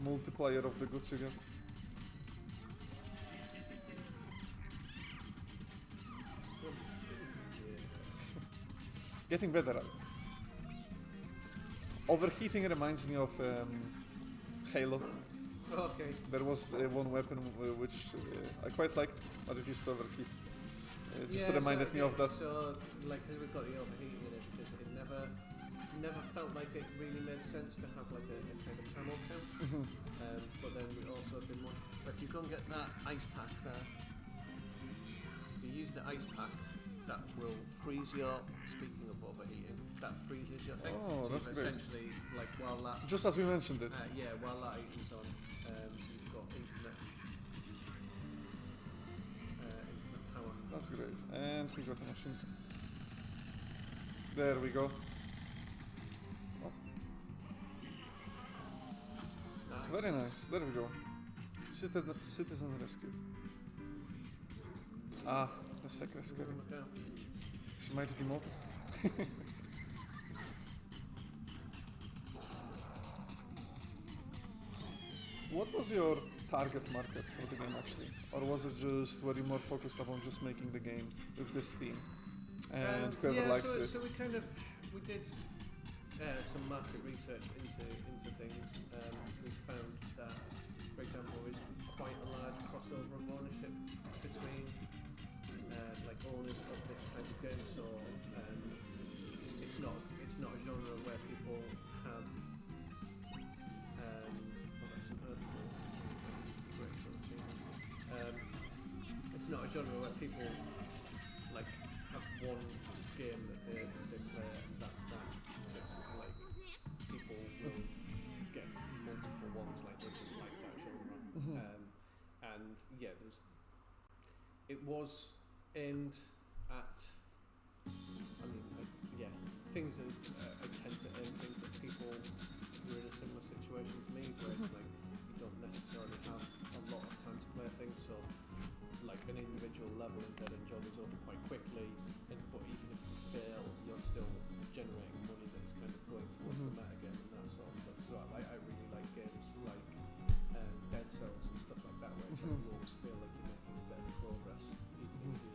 multiplier of the goods you get. Getting better at it. Overheating reminds me of Halo. Okay. There was one weapon which I quite liked, but it used to overheat. It just reminded me of that. So, like, because we've got the overheating in it, because it never felt like it really made sense to have like a kind of camo count. But then we also didn't want. But if you go and get that ice pack there, if you use the ice pack, that will freeze your. Speaking of overheating, that freezes your thing. Oh, so that's you've great. essentially, like, while that. Just as we mentioned it. While that item's on, you've got infinite power. That's great. And we got a machine. There we go. Oh, Nice. very nice. There we go. Citizen rescue. Ah, the second is scary. Okay. She might demote us. What was your target market for the game actually? Or was it just, were you more focused upon just making the game with this theme? And whoever likes it? So we did some market research into things. We found that, for example, there is quite a large crossover of ownership between like owners of this type of game. So it's not a genre where people have. That's some earthquake. It's not a genre where people like have one game that they play and that's that. So it's like people will get multiple ones, like they just like that genre. And yeah, it was aimed at, I mean, things that I tend to aim things at people who are in a similar situation to me, where it's like you don't necessarily have a lot of time to play things, so like an individual level in Dead End Job is over quite quickly, but even if you fail, you're still generating money that's kind of going towards the meta game and that sort of stuff. So I really like games like Dead Cells and stuff like that, where it's like you always feel like you're making a bit of progress, even if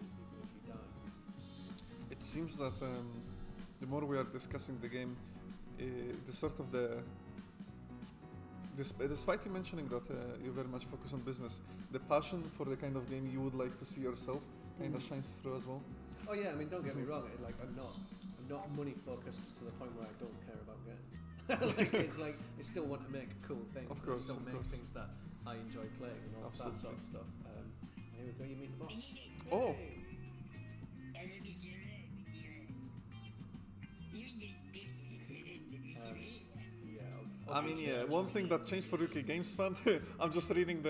you die. It seems that the more we are discussing the game, despite you mentioning that you very much focus on business, the passion for the kind of game you would like to see yourself kind of shines through as well. Oh yeah, I mean, don't get me wrong. I'm not money focused to the point where I don't care about games. It's like I still want to make cool things. Of course, I still make course. things that I enjoy playing and all of that sort of stuff. Here we go. You meet the boss. Oh. Hey. I mean, yeah, one thing that changed for UK Games Fund, I'm just reading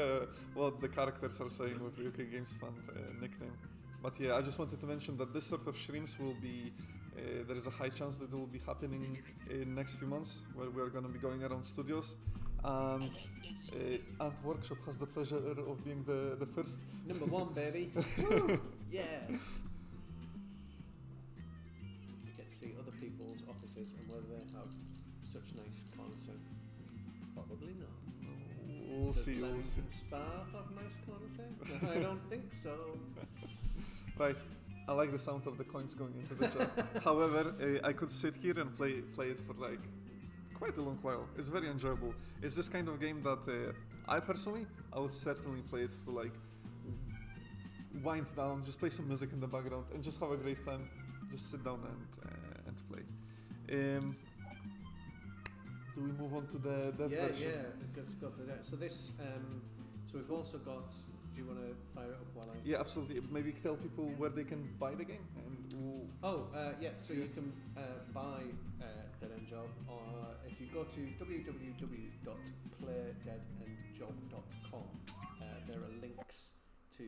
what the characters are saying with the UK Games Fund nickname. But yeah, I just wanted to mention that this sort of streams will be, there is a high chance that it will be happening in next few months, where we are going to be going around studios. And Ant Workshop has the pleasure of being the first. Number one, baby. Woo! Yeah. Get to see other people's offices and whether they have such nice content. Probably not. We'll Does see. Leamington Spa have nice content? I don't think so. Right. I like the sound of the coins going into the jar. However, I could sit here and play it for like quite a long while. It's very enjoyable. It's this kind of game that I would certainly play it to like wind down, just play some music in the background and just have a great time. Just sit down and play. Do we move on to the version? Yeah, let's go for that. So this, so we've also got. Do you want to fire it up while I? Yeah, absolutely. Maybe tell people where they can buy the game and. So you can buy Dead End Job, or if you go to www.playdeadendjob.com, there are links to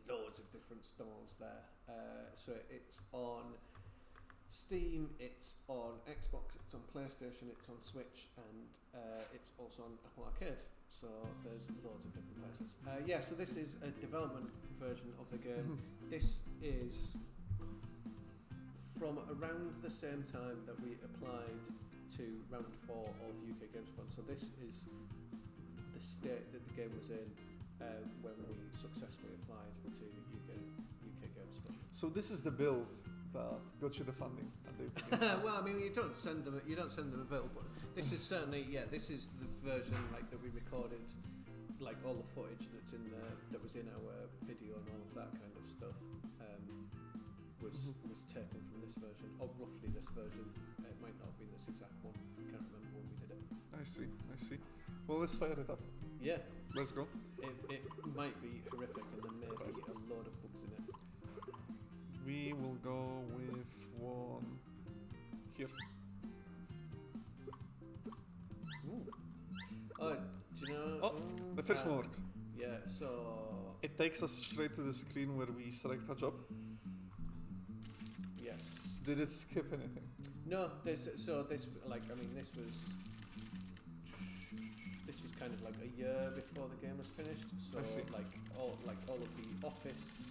loads of different stores there. So it's on Steam, it's on Xbox, it's on PlayStation, it's on Switch, and it's also on Apple Arcade. So there's loads of different places. So this is a development version of the game. This is from around the same time that we applied to round 4 of UK Games Fund. So this is the state that the game was in when we successfully applied to UK Games Fund. So this is the build that got you the funding at the Well, I mean, you don't send them a bill, but this is certainly this is the version like that we recorded, like all the footage that's in there that was in our video and all of that kind of stuff was taken from this version, or roughly this version. It might not have been this exact one. I can't remember when we did it. I see. Well, let's fire it up. Yeah. Let's go. It might be horrific, and there may be a load of bugs in it. We will go with one here. Ooh. Oh, do you know? Oh, the first one works. Yeah, so... It takes us straight to the screen where we select a job. Yes. Did it skip anything? No, this was kind of like a year before the game was finished. So like all of the office,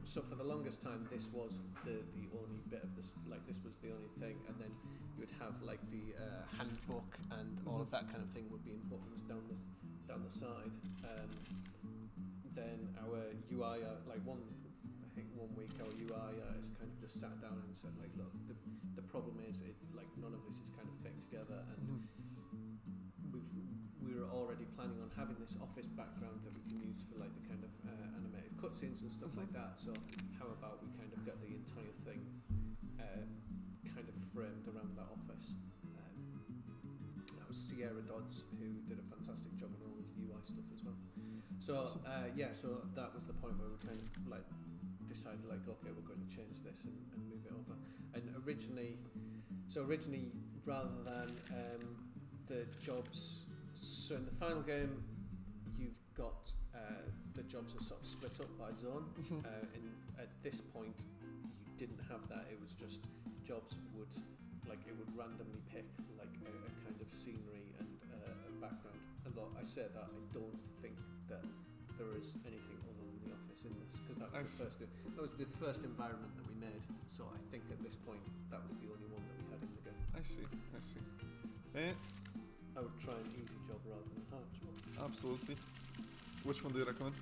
so for the longest time this was the only bit of this, like this was the only thing, and then you would have like the handbook and all of that kind of thing would be in buttons down the side. Then our UI, I think one week our UI has kind of just sat down and said like, look, the problem is none of this is kind of fit together, and we were already planning on having this office background that we can use for like the kind of animated cutscenes and stuff like that. So how about we kind of get the entire thing kind of framed around that office? That was Sierra Dodds, who did a fantastic job on all of the UI stuff as well. So so that was the point where we kind of like decided like, okay, we're going to change this and move it over. And originally rather than the jobs, so in the final game you've got the jobs are sort of split up by zone, and at this point you didn't have that. It was just jobs would randomly pick like a kind of scenery and a background. And look, I said that I don't think that there is anything other than the office in this, because that was the first environment that we made. So I think at this point that was the only one that we had in the game. I see. I would try an easy job rather than a hard job. Absolutely. Which one do you recommend?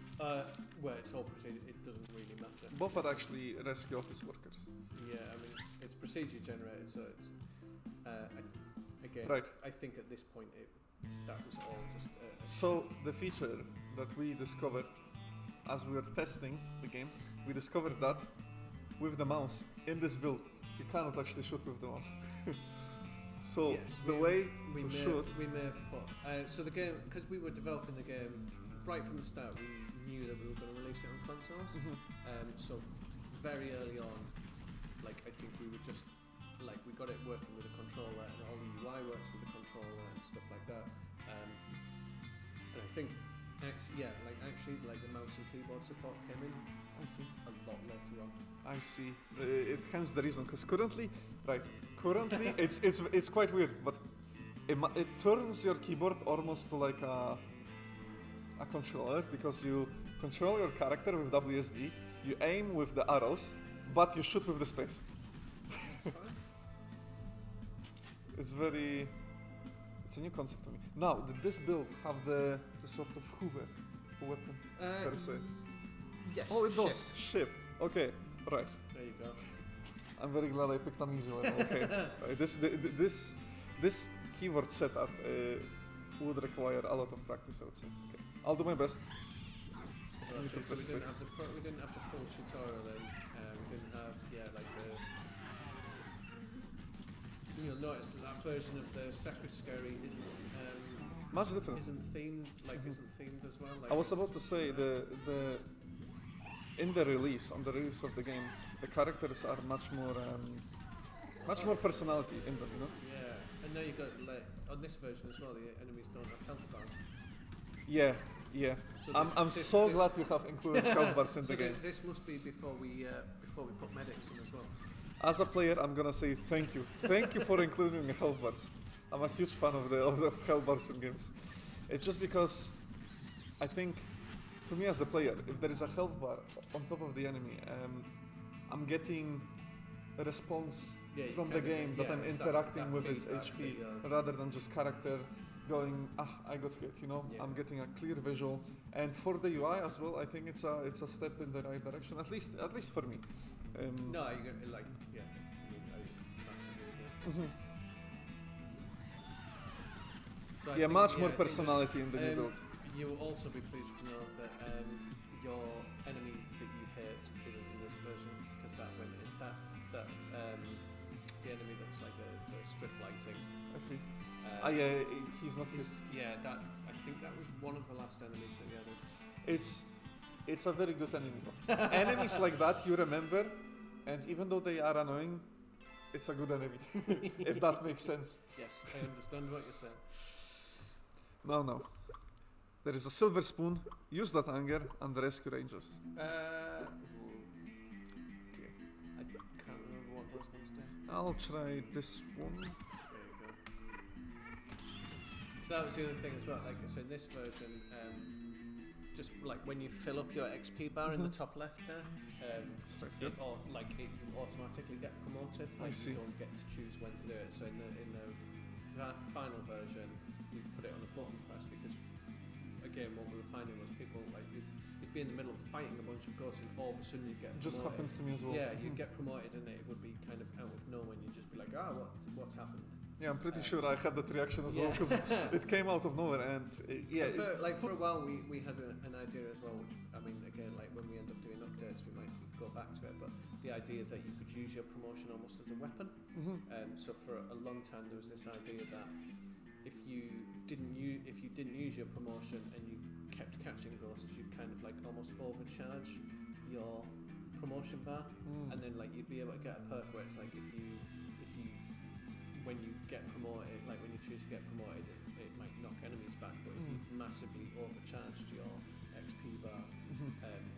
Well, it's all procedure. It doesn't really matter. Both are actually rescue office workers. Yeah, I mean it's procedure generated, so it's again. Right. I think at this point that was all just. So the feature that we discovered as we were testing the game, we discovered that with the mouse in this build, you cannot actually shoot with the mouse. So yes, we may have put so the game, because we were developing the game right from the start, we knew that we were going to release it on consoles. So very early on, like I think we were just like we got it working with a controller, and all the UI works with a controller and stuff like that. And I think actually the mouse and keyboard support came in a lot later on. I see. It hence the reason, because currently it's quite weird, but it turns your keyboard almost to like a controller, because you control your character with WSD, you aim with the arrows, but you shoot with the space. It's a new concept to me. Now, did this build have the sort of Hoover weapon per se? Yes. Oh, it does. Shift. Okay, right. There you go. I'm very glad I picked an easy one. Okay. This keyword setup would require a lot of practice, I would say. Okay. I'll do my best. So we didn't have the full tutorial then. We didn't have you'll notice that version of the Sacred Scary isn't much different. Isn't themed as well. Like I was about to say on the release of the game, the characters are much more personality in them, you know? Yeah, and now you've got on this version as well, the enemies don't have health bars. Yeah. So I'm so glad you have included health bars in the game. This must be before we put medics in as well. As a player, I'm gonna say thank you for including the health bars. I'm a huge fan of the health bars in games. It's just because I think, to me as the player, if there is a health bar on top of the enemy, I'm getting a response from the game that I'm interacting with its HP, rather than just character going, I got hit, you know? Yeah. I'm getting a clear visual, and for the UI as well, I think it's a step in the right direction, at least for me. No, you get I massively agree. So much more personality in the new build. You will also be pleased to know that your enemy that you hate isn't in this version, because that went in the enemy that's like the strip lighting. I see. He's not his. That I think that was one of the last enemies that we added. It's a very good enemy. Enemies like that you remember, and even though they are annoying, it's a good enemy. If that makes sense. Yes, I understand what you're saying. No. There is a silver spoon. Use that anger and rescue rangers. Okay. I can't remember what those I'll try this one. There you go. So that was the other thing as well. Like, so in this version, just like when you fill up your XP bar in the top left there, you automatically get promoted. Like, I see. You don't get to choose when to do it. So in the final version, you put it on a button press because, again, what we were finding was people like you'd be in the middle of fighting a bunch of ghosts and all of a sudden you'd get promoted. Just happens to me as well. Yeah, you'd get promoted and it would be kind of out of nowhere and you'd just be like, what's happened? Yeah, I'm pretty sure I had that reaction as well because it came out of nowhere and for a while we had an idea as well, which I mean again, like when we end up doing updates we might go back to it, but the idea that you could use your promotion almost as a weapon. So for a long time there was this idea that if you didn't use your promotion and you kept catching ghosts, you'd kind of like almost overcharge your promotion bar, and then like you'd be able to get a perk where it's like if you when you get promoted, like when you choose to get promoted, it might knock enemies back, but if you massively overcharged your XP bar,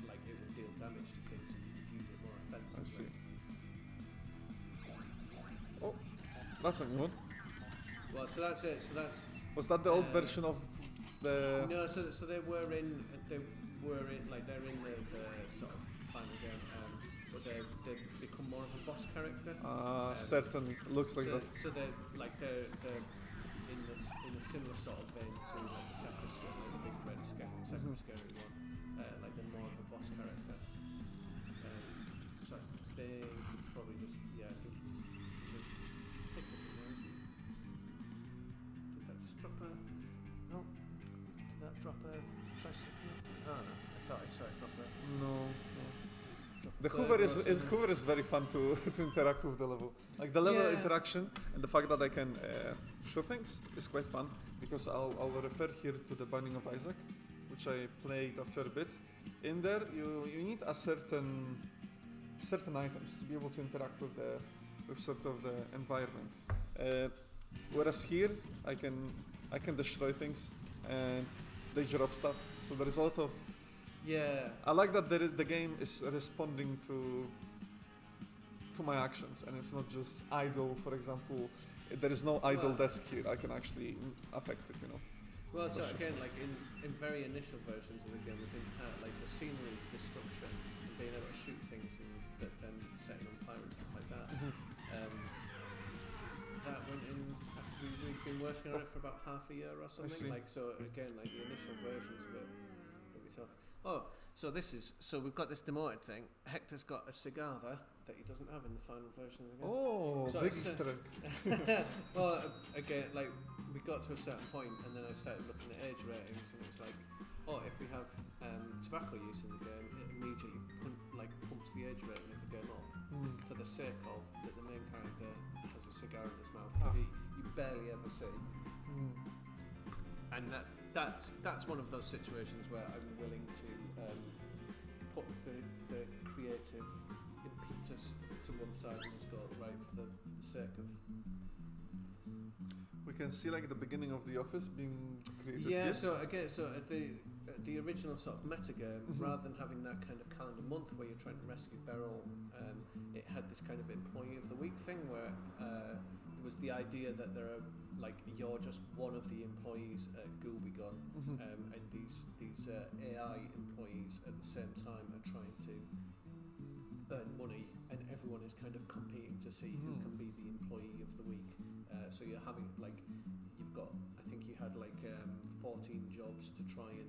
like it would deal damage to things and you could use it more offensively. I see. Oh, that's a good one. Well, so that's it. So that's. Was that the old version of the? No, so they're in the sort of final game, but they become more of a boss character. Certain looks like that. So they're in a similar sort of vein to like the Sector Scare, like the big red Sector Scary one. Like they're more of a boss character. So I think probably just I think did that just drop a? No. Did that drop a? Oh no, I thought I saw it drop a. No. The Hoover is very fun to interact with the level. Like the level interaction and the fact that I can show things is quite fun because I'll refer here to the Binding of Isaac, which I played a fair bit. In there, you need a certain items to be able to interact with sort of the environment. Whereas here, I can destroy things and they drop stuff. So there is a lot of. Yeah. I like that the game is responding to my actions and it's not just idle. For example, there is no idle desk here. I can actually affect it, Well, so again, like in very initial versions of the game, we didn't have like the scenery destruction and being able to shoot things and then setting on fire and stuff like that. That went in after we've been working on it for about half a year or something. Like so again, like the initial versions of it that we talk. Oh, so we've got this demoted thing. Hector's got a cigar there that he doesn't have in the final version of the game. Oh, so big Easter egg. Well, again, like we got to a certain point, and then I started looking at age ratings, and it's like, if we have tobacco use in the game, it immediately pumps the age rating of the game up for the sake of that the main character has a cigar in his mouth that you barely ever see, and that's one of those situations where I'm willing to put the creative impetus to one side and just go right for the sake of. We can see like the beginning of the office being created. Yeah. Here. So again, at the original sort of metagame, rather than having that kind of calendar month where you're trying to rescue Beryl, it had this kind of employee of the week thing where there was the idea that there are you're just one of the employees at Gulbigon, and these AI employees at the same time are trying to earn money, and everyone is kind of competing to see who can be the employee of the week. So you're having you've got, I think you had 14 jobs to try and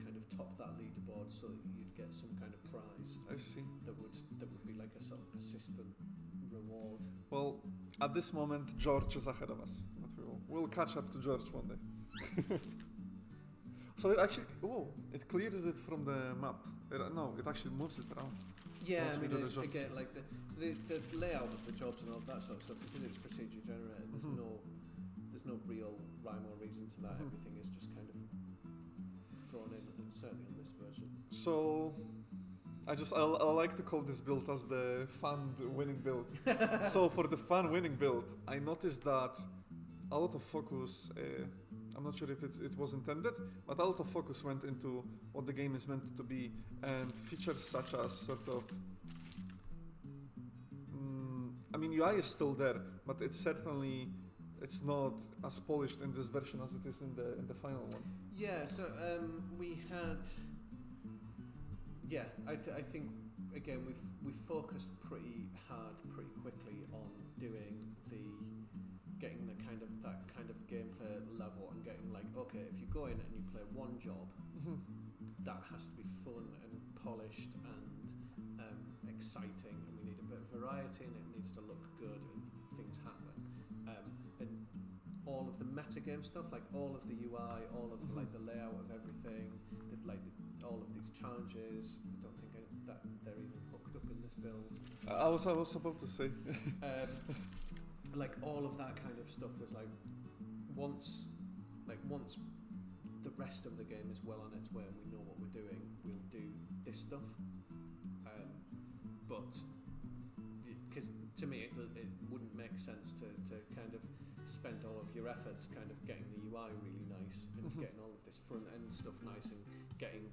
kind of top that leaderboard so that you'd get some kind of prize. I see. That would be like a sort of persistent reward. Well, at this moment, George is ahead of us, but we'll catch up to George one day. So it actually, it clears it from the map. No, it actually moves it around. Yeah, I mean, again, like the layout of the jobs and all that sort of stuff, because it's procedure generated. There's no real rhyme or reason to that. Everything is just kind of thrown in, and certainly on this version. So, I like to call this build as the fun winning build. So for the fun winning build, I noticed that a lot of focus. I'm not sure if it was intended, but a lot of focus went into what the game is meant to be, and features such as sort of I mean, UI is still there, but it's not as polished in this version as it is in the final one. Yeah, so we had. Yeah, I think again we focused pretty hard, pretty quickly on getting that kind of gameplay level and getting like, okay, if you go in and you play one job, that has to be fun and polished and exciting, and we need a bit of variety, and it needs to look good and things happen. And all of the metagame stuff, like all of the UI, all of like the layout of everything, all of these challenges, I don't think that they're even hooked up in this build. I was about to say. Like all of that kind of stuff was like once the rest of the game is well on its way and we know what we're doing, we'll do this stuff. But because to me it wouldn't make sense to kind of spend all of your efforts kind of getting the UI really nice and getting all of this front end stuff nice and getting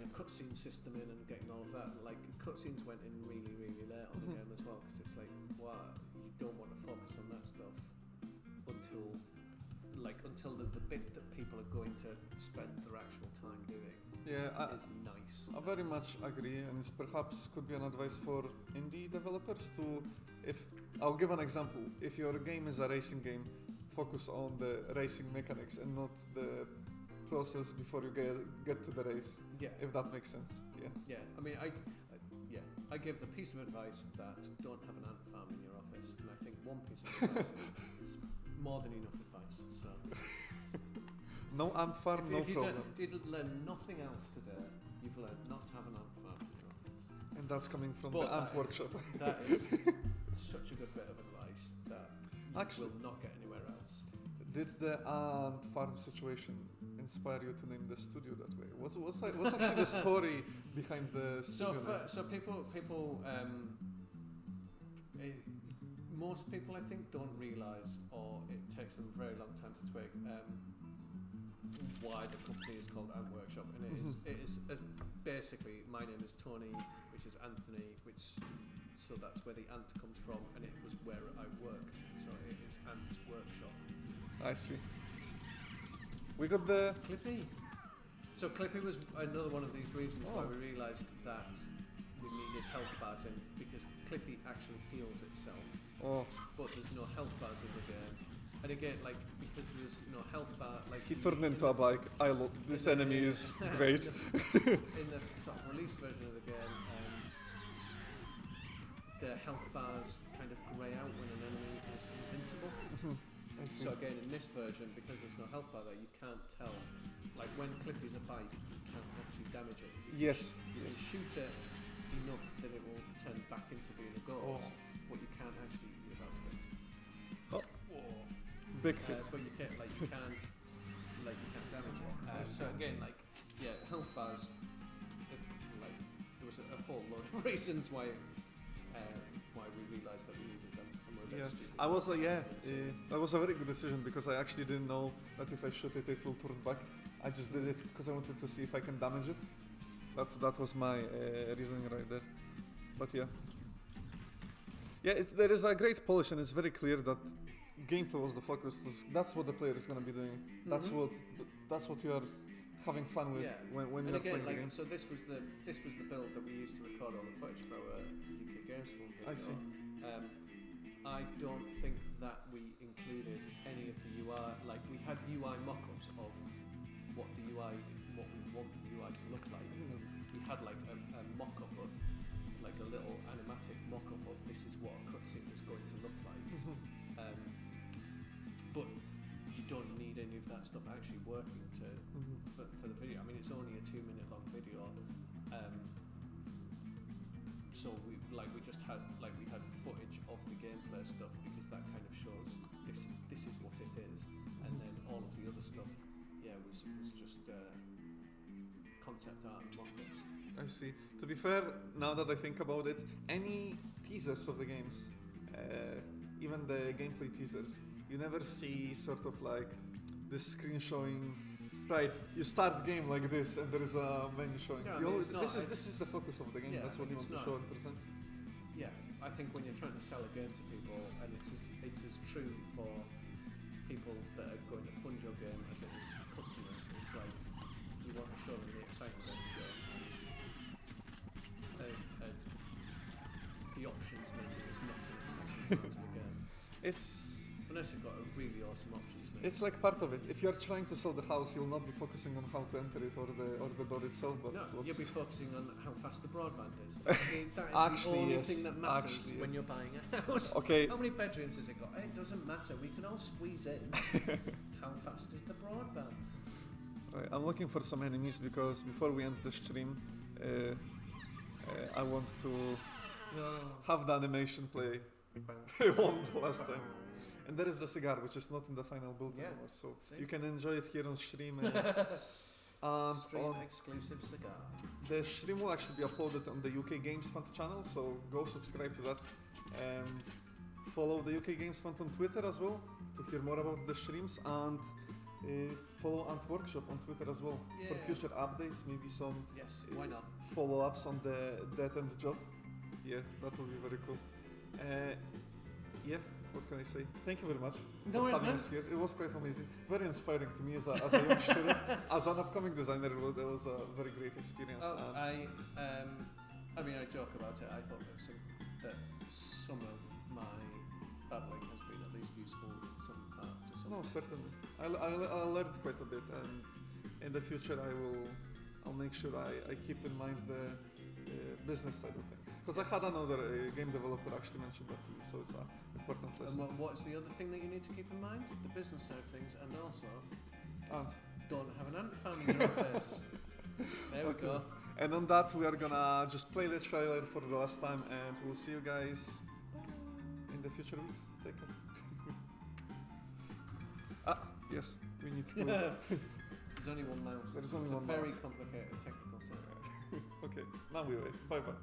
a cutscene system in and getting all of that. Like cutscenes went in really, really late on the game as well, because it's like, wow, you don't want to focus on that stuff until the bit that people are going to spend their actual time doing is nice. I very much agree, and it's perhaps could be an advice for indie developers to, I'll give an example. If your game is a racing game, focus on the racing mechanics and not the process before you get to the race. Yeah. If that makes sense. Yeah. Yeah. I mean, I give the piece of advice that don't have an ant farm in your office, and I think one piece of advice is more than enough advice. So. No ant farm, no problem. If you learn nothing else today, you've learned not to have an ant farm in your office. And that's coming from the ant workshop. That is such a good bit of advice that you will not get anywhere else. Did the ant farm situation inspire you to name the studio that way? What's actually the story behind the studio? So people most people I think don't realise, or it takes them a very long time to twig, why the company is called Ant Workshop, and it is basically, my name is Tony, which is Anthony, so that's where the ant comes from, and it was where I worked, so it is Ant's Workshop. I see. We got the Clippy. So Clippy was another one of these reasons why we realised that we needed health bars in, because Clippy actually heals itself. But there's no health bars in the game. And again, like, because there's no health bar, like... He turned into a bike. This enemy is great. In the sort of release version of the game, the health bars kind of grey out when an enemy is invincible. So again, in this version, because there's no health bar there, you can't tell. Like, when Clippy's a bite, you can't actually damage it. You can shoot it enough that it will turn back into being a ghost, but you can't actually... You're about to get... Big hit. But you can't damage it. So again, health bars. There was a whole lot of reasons why we realised that we needed them. And we're a bit stupid. That was a very good decision, because I actually didn't know that if I shoot it, it will turn back. I just did it because I wanted to see if I can damage it. That was my reasoning right there. But there is a great polish, and it's very clear that gameplay was the focus. That's what the player is going to be doing. That's what you are having fun with when you're playing the game. So this was the build that we used to record all the footage for our UK Games School video. I see. I don't think that we included any of the UI. Like, we had UI mock-ups of what we want the UI to look like. We had like a mock-up of like a little animatic mock-up of this is what a cutscene is going to look like. But you don't need any of that stuff actually working for the video. I mean, it's only a 2-minute long video. So we just had footage of the gameplay stuff, because that kind of shows this is what it is, and then all of the other stuff was just concept art and mock-ups. I see. To be fair, now that I think about it, any teasers of the games, even the gameplay teasers, you never see sort of like this screen showing, right, you start the game like this and there is a menu showing. Yeah, This is the focus of the game. That's what you want to show and present. Yeah, I think when you're trying to sell a game to people, and it's as true for people that are going to fund your game as it is customers. It's like you want to show them the excitement of the game. And the options menu is not an exciting part of the game. Unless you've got a really awesome options menu. It's like part of it. If you're trying to sell the house, you'll not be focusing on how to enter it or the door itself, but you'll be focusing on how fast the broadband is. That is the only thing that matters when you're buying a house. Okay. How many bedrooms has it got? It doesn't matter. We can all squeeze in. How fast is the broadband? Right, I'm looking for some enemies because before we end the stream, I want to have the animation play. I won the last time. And there is the cigar, which is not in the final build anymore, so you can enjoy it here on stream. Stream exclusive cigar. The stream will actually be uploaded on the UK Games Fund channel, so go subscribe to that. Follow the UK Games Fund on Twitter as well to hear more about the streams, and follow Ant Workshop on Twitter as well for future updates, maybe some why not? Follow-ups on the Dead End job. Yeah, that will be very cool. What can I say? Thank you very much for having us here. It was quite amazing. Very inspiring to me as a young student. As an upcoming designer, it was a very great experience. I joke about it. I thought that some of my babbling has been at least useful in some part to some. No, certainly. I learned quite a bit, and in the future I'll make sure I keep in mind the business side of things. Because I had another game developer actually mention that to me, so it's an important lesson. And what's the other thing that you need to keep in mind? The business side of things, and also don't have an ant fan in your face. There we go. And on that, we are gonna just play the trailer for the last time, and we'll see you guys in the future weeks. Take care. Yes, we need to. There's only one mouse. There is only it's one a very mouse. complicated technical setup. Okay, now we wait. Bye bye.